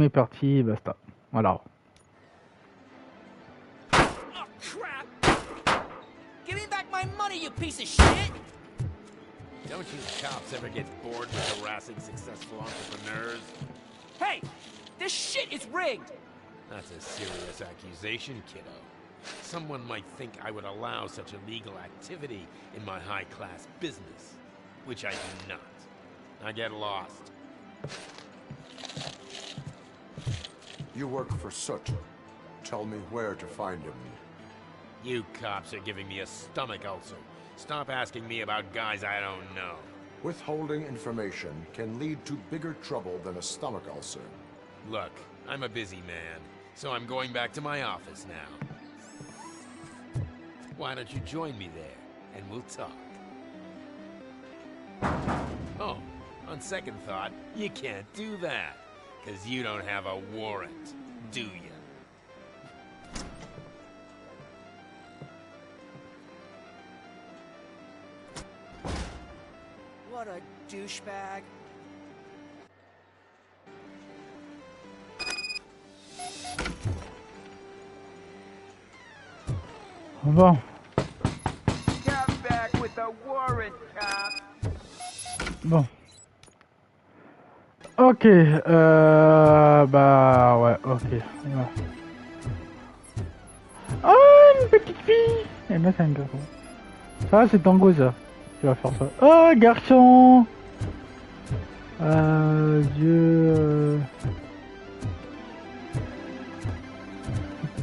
partie, et basta. Voilà. Oh, crap! Give me back my money, you piece of shit! Don't you cops ever get bored with harassing successful entrepreneurs? Hey! This shit is rigged! That's a serious accusation, kiddo. Someone might think I would allow such illegal activity in my high-class business, which I do not. I get lost. You work for Soot. Tell me where to find him. You cops are giving me a stomach ulcer. Stop asking me about guys I don't know. Withholding information can lead to bigger trouble than a stomach ulcer. Look, I'm a busy man, so I'm going back to my office now. Why don't you join me there, and we'll talk. Oh, on second thought, you can't do that, because you don't have a warrant, do you? What a douchebag. Bon. Come back with a warrant, cop. Bon. Ok, bah ouais, ok. Ouais. Oh, une petite fille. Et là, c'est un garçon. Ça, c'est Tango, ça. Tu vas faire ça. Oh, garçon. Dieu.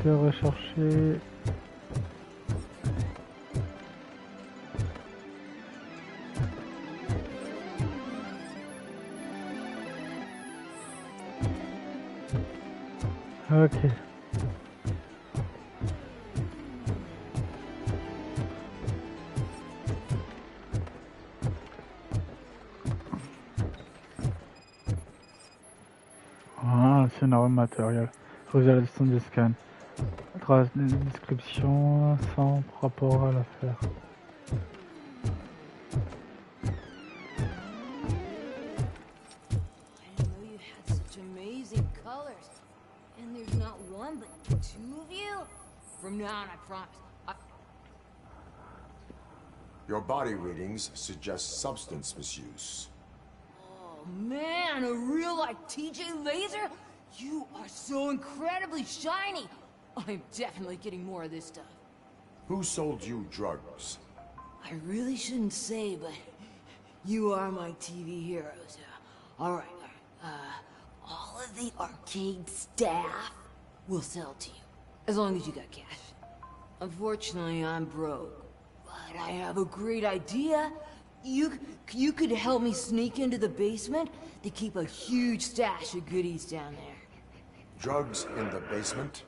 Te rechercher. Ok. Ah, scénario matériel. Choisir la distance des scans. Trace de description sans rapport à l'affaire. I didn't know you had such amazing colors. And there's not one, but two of you? From now on, I promise. Your body readings suggest substance misuse. Oh man, a real like TJ Laser? You are so incredibly shiny. I'm definitely getting more of this stuff. Who sold you drugs? I really shouldn't say, but you are my TV heroes. All right. All of the arcade staff will sell to you, as long as you got cash. Unfortunately, I'm broke, but I have a great idea. You could help me sneak into the basement. They keep a huge stash of goodies down there. Drugs in the basement?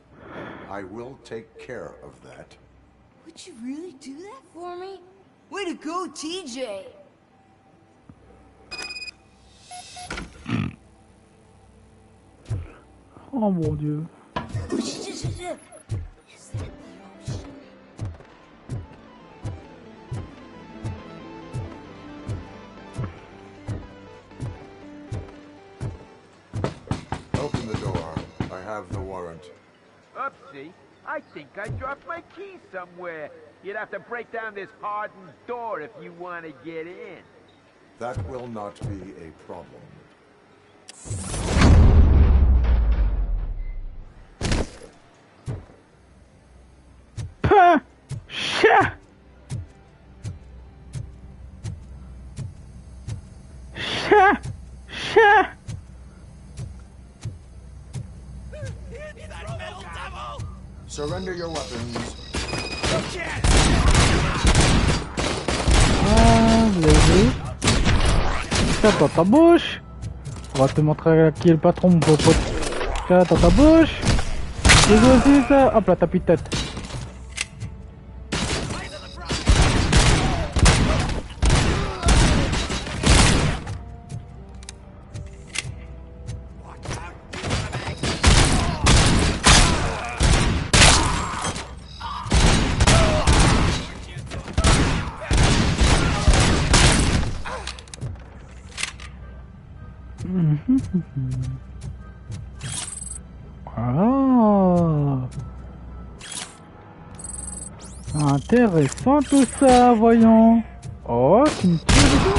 I will take care of that. Would you really do that for me? Way to go, TJ! Oh mon Dieu. Open the door. I have the warrant. Oopsie. I think I dropped my keys somewhere. You'd have to break down this hardened door if you want to get in. That will not be a problem. Puh! Chat! Chat! Chat! Surrender your weapons. Ah, vous avez vu? Ça dans ta bouche. On va te montrer qui est le patron, mon pote. Ça dans ta bouche. C'est aussi ça. Hop là, ta petite tête. Ah. Intéressant tout ça, voyons. Oh, tu me tires dessus.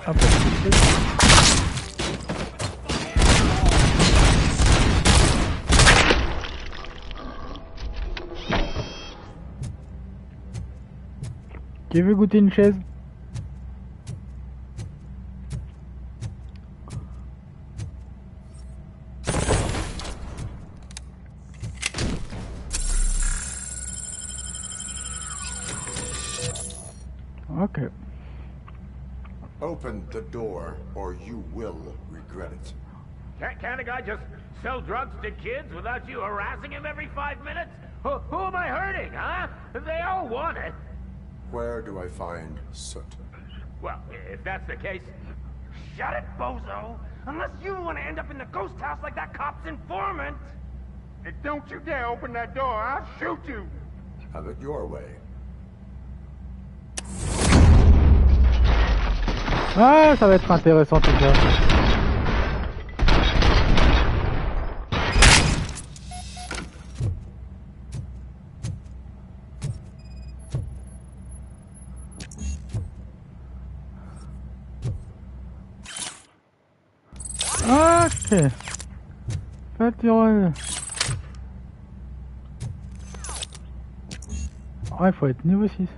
Hop là. Qui veut goûter une chaise? Okay. Open the door, or you will regret it. Can't a guy just sell drugs to kids without you harassing him every 5 minutes? Who am I hurting, huh? They all want it. Where do I find soot? Well, if that's the case, shut it, bozo! Unless you want to end up in the ghost house like that cop's informant! And don't you dare open that door, I'll shoot you! Have it your way. Ah, ça va être intéressant tout ça. Ok. Pâtureux. Ouais, il faut être niveau 6.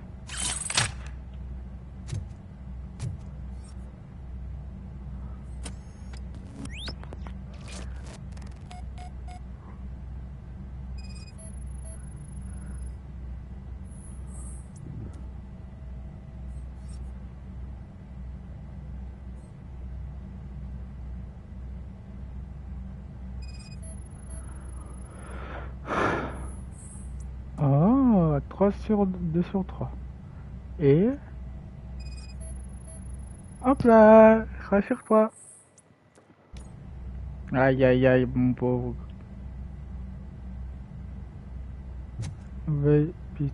Oh, 3 sur 2 sur 3. Et... hop là, rassure-toi. Aïe aïe aïe, mon pauvre. Veille, piste.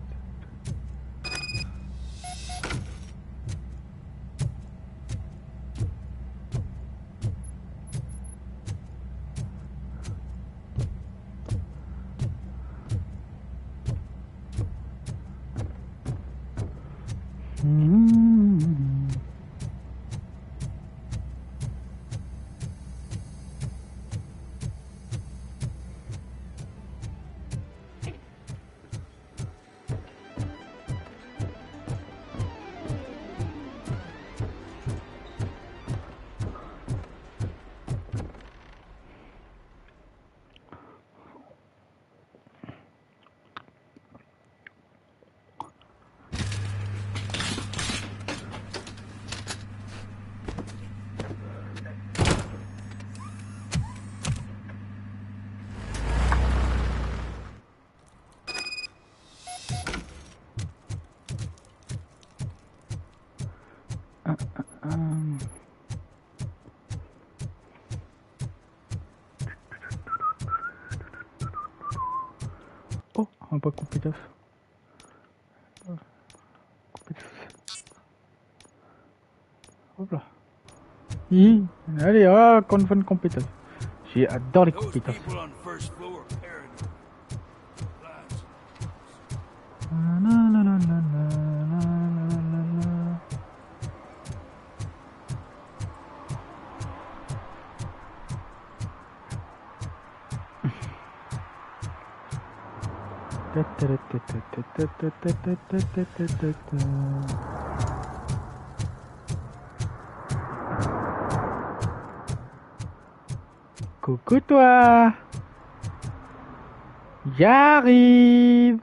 Oh, un pas compétence. Hop là. Allez, ah, qu'on fait une compétence. J'adore les compétences. Coucou toi. J'arrive.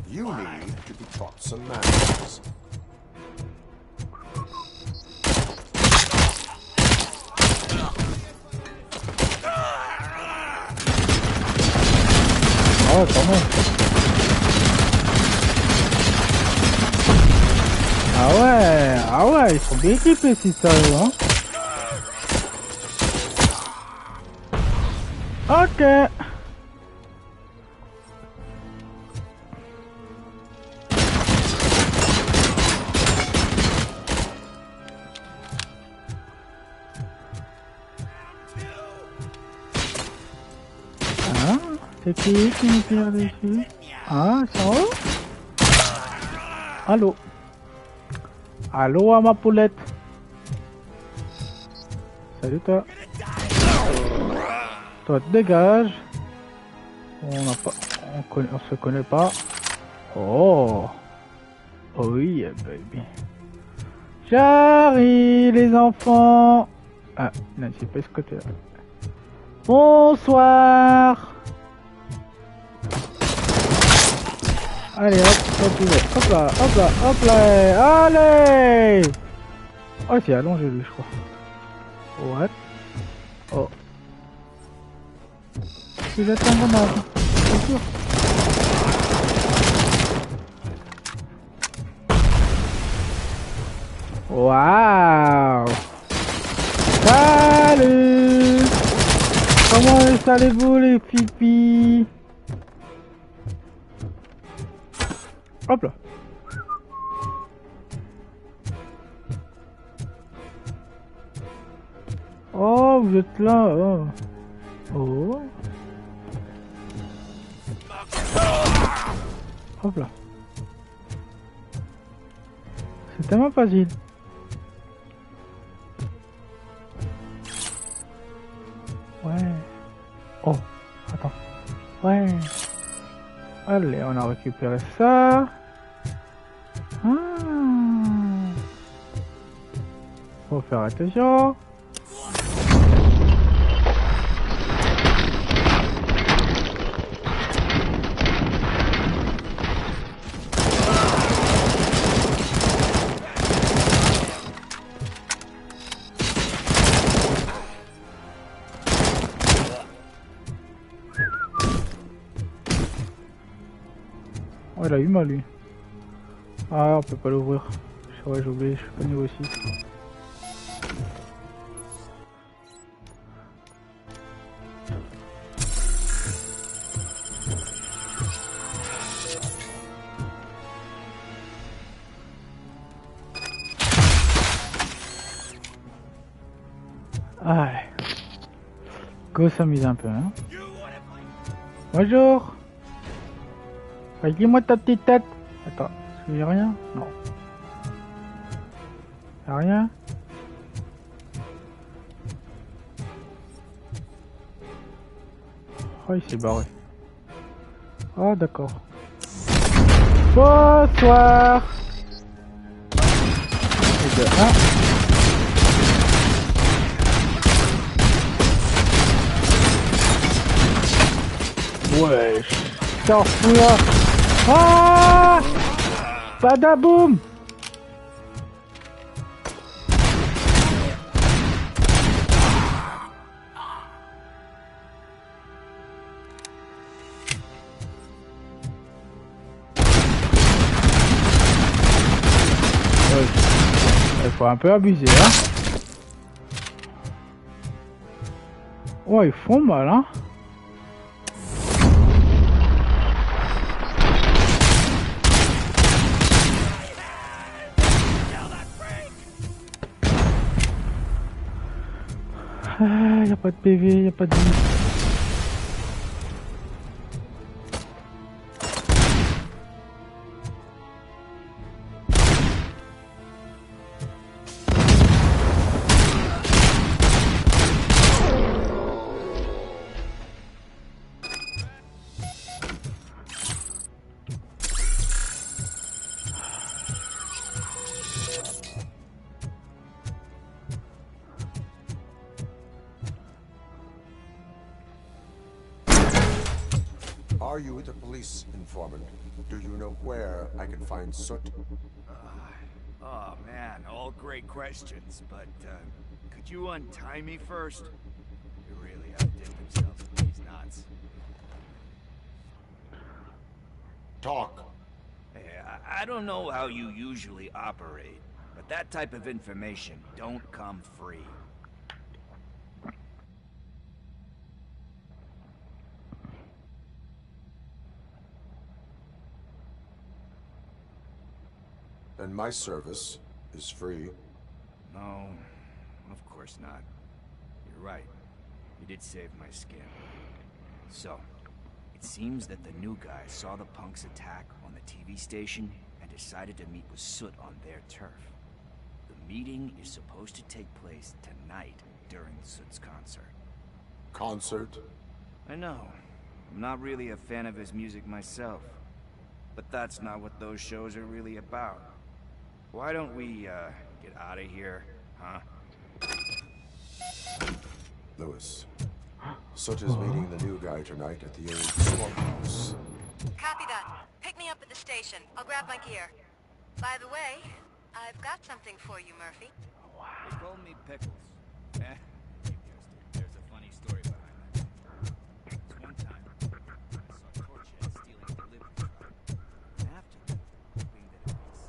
You need to be taught some manners. Oh, quand même. Ah ouais, ils sont bien équipés si ça arrive, hein. Ok. C'est qui me tire dessus? Ah, ça va? Allô? Allô à ma poulette? Salut toi. Toi dégage. On n'a pas... on se connaît pas. Oh. Oh oui, baby. J'arrive les enfants. Ah, non, c'est pas ce côté-là. Bonsoir. Allez, hop, hop là, hop là, hop là, allez. Oh, c'est allongé lui, je crois. What? Oh. Tu jettes un grenade, c'est sûr. Waouh. Salut. Comment allez-vous les pipis? Hop là. Oh, vous êtes là. Oh. Oh. Hop là. C'est tellement facile. Ouais. Oh, attends. Ouais. Allez, on a récupéré ça. Ah. Faut faire attention. Oh, il a eu mal lui. Ah, on peut pas l'ouvrir. Ouais, j'ai oublié, je suis pas niveau 6. Allez. Go s'amuse un peu, hein. Bonjour. Dis-moi ta petite tête. Attends, est-ce qu'il y a rien? Non. Y'a rien? Oh, il s'est barré. Oh, d'accord. Bonsoir. Et de 1. Ouais. Sors là. Ah! Badaboum! Il faut un peu abuser, hein? Oh, ils font mal, hein? Ah, y a pas de PV, y a pas de vie. Are you the police informant? Do you know where I can find Soot? Oh man, all great questions, but could you untie me first? You really have dipped themselves in these knots. Talk. Hey, I don't know how you usually operate, but that type of information don't come free. And my service is free. No, of course not. You're right. You did save my skin. So, it seems that the new guy saw the punks attack on the TV station and decided to meet with Soot on their turf. The meeting is supposed to take place tonight during Soot's concert. Concert? I know. I'm not really a fan of his music myself. But that's not what those shows are really about. Why don't we, get out of here, huh? Lewis. Soot is meeting the new guy tonight at the old smokehouse. Copy that. Pick me up at the station. I'll grab my gear. By the way, I've got something for you, Murphy. They call me Pickles. You guessed it. There's a funny story behind that. This one time, I saw Torched stealing a delivery truck. After, hoping that it was...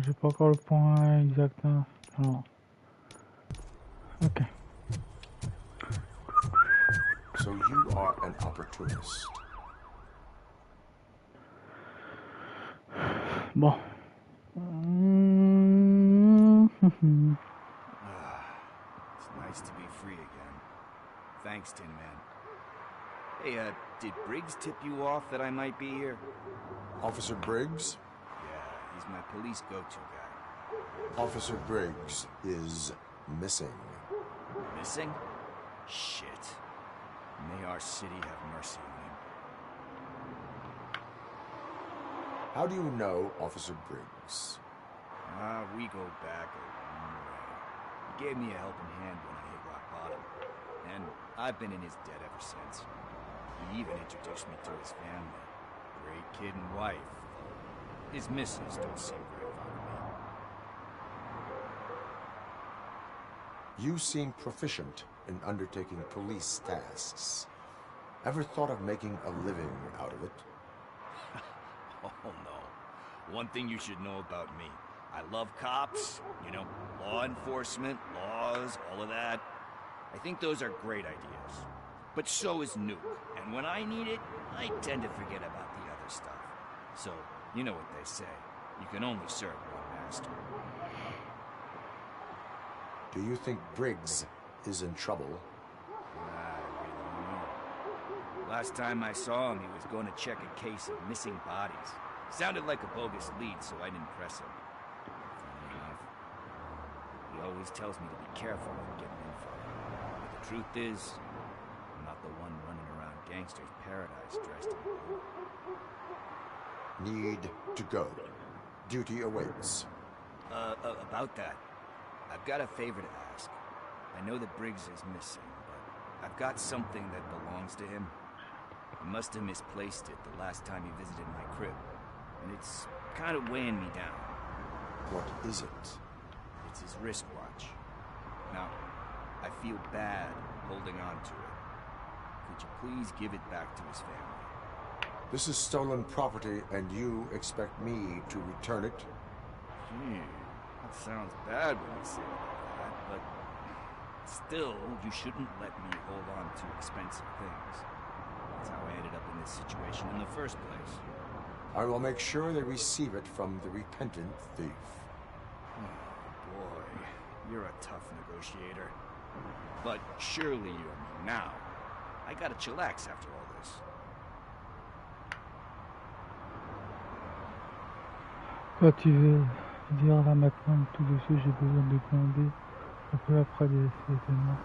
J'ai pas encore le point exact. Hein. Non. Ok. So you are an opportunist. Bon. It's nice to be free again. Thanks, Tin Man. Hey, did Briggs tip you off that I might be here? Officer Briggs? Yeah, he's my police go-to guy. Officer Briggs is missing. Missing? Shit. May our city have mercy on him. How do you know Officer Briggs? We go back a long way. He gave me a helping hand when I hit rock bottom. And I've been in his debt ever since. He even introduced me to his family. Great kid and wife. His missus don't seem very fond of me. You seem proficient in undertaking police tasks. Ever thought of making a living out of it? Oh no. One thing you should know about me. I love cops, you know, law enforcement, laws, all of that. I think those are great ideas. But so is Nuke. And when I need it, I tend to forget about the other stuff. So, you know what they say. You can only serve one master. Do you think Briggs is in trouble? I really don't know. Last time I saw him, he was going to check a case of missing bodies. Sounded like a bogus lead, so I didn't press him. Funny enough. He always tells me to be careful when getting info. But the truth is, I'm not the one running around gangster's paradise dressed in blue. Need to go. Duty awaits. About that, I've got a favor to ask. I know that Briggs is missing, but I've got something that belongs to him. He must have misplaced it the last time he visited my crib, and it's kind of weighing me down. What is it? It's his wristwatch. Now, I feel bad holding on to it. Could you please give it back to his family? This is stolen property, and you expect me to return it? Gee, that sounds bad when you say it like that, but still, you shouldn't let me hold on to expensive things. That's how I ended up in this situation in the first place. I will make sure they receive it from the repentant thief. Oh boy, you're a tough negotiator. But surely you know me now. I gotta chillax after all this. Quoi tu veux dire là maintenant tout de suite, j'ai besoin de commander un peu après des événements.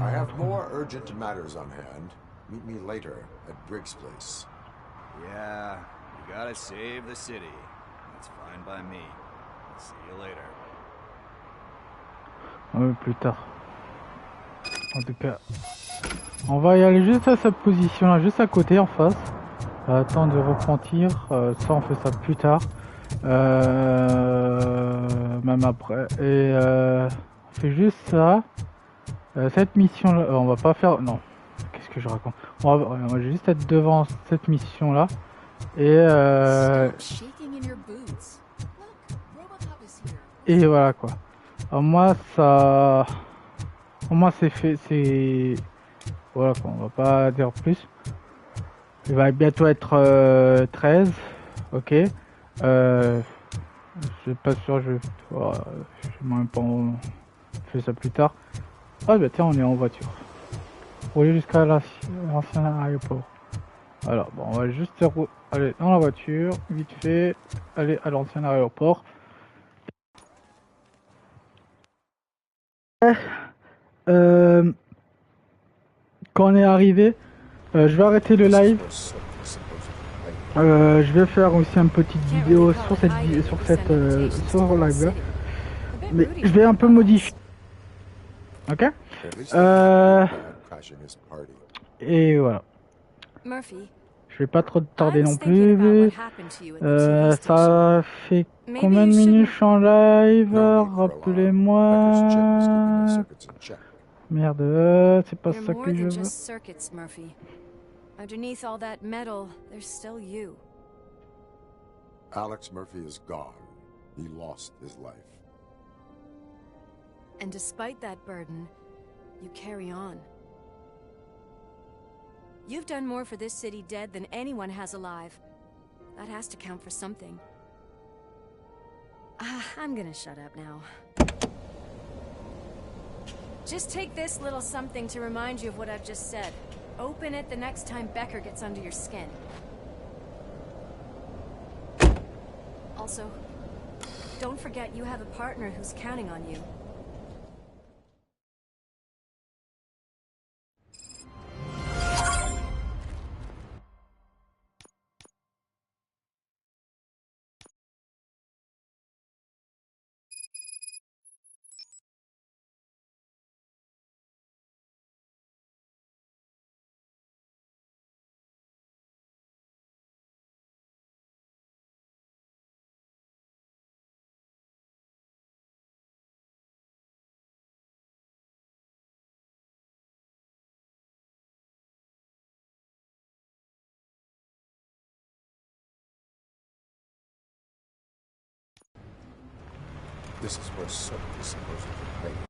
I have more urgent matters on hand. Meet me later at Briggs' place. Yeah, you gotta save the city. That's fine by me. I'll see you later. Oui, plus tard. En tout cas, on va y aller juste à cette position là, juste à côté en face. Attendre de repentir. Ça, on fait ça plus tard. Même après. Et on fait juste ça. Cette mission là, on va pas faire. Non. Qu'est-ce que je raconte? On va juste être devant cette mission là. Et voilà quoi. Alors moi ça. Au moins c'est fait. C'est. Voilà quoi. On va pas dire plus. Il va bientôt être 13. Ok. Je suis pas sûr. Je sais même pas. On fait ça plus tard. Ah bah tiens, on est en voiture. Rouler jusqu'à l'ancien aéroport. Alors, bon, on va juste aller dans la voiture, vite fait, aller à l'ancien aéroport. Quand on est arrivé, je vais arrêter le live. Je vais faire aussi une petite vidéo sur sur live là. Mais je vais un peu modifier. Ok. Et voilà. Je vais pas trop tarder non plus. Ça fait combien de minutes je suis en live? Rappelez-moi. Merde, c'est pas ça que je veux. Underneath all that metal, there's still you. Alex Murphy is gone. He lost his life. And despite that burden, you carry on. You've done more for this city dead than anyone has alive. That has to count for something. I'm gonna shut up now. Just take this little something to remind you of what I've just said. Open it the next time Becker gets under your skin. Also, don't forget you have a partner who's counting on you. This is where soap is supposed to be made.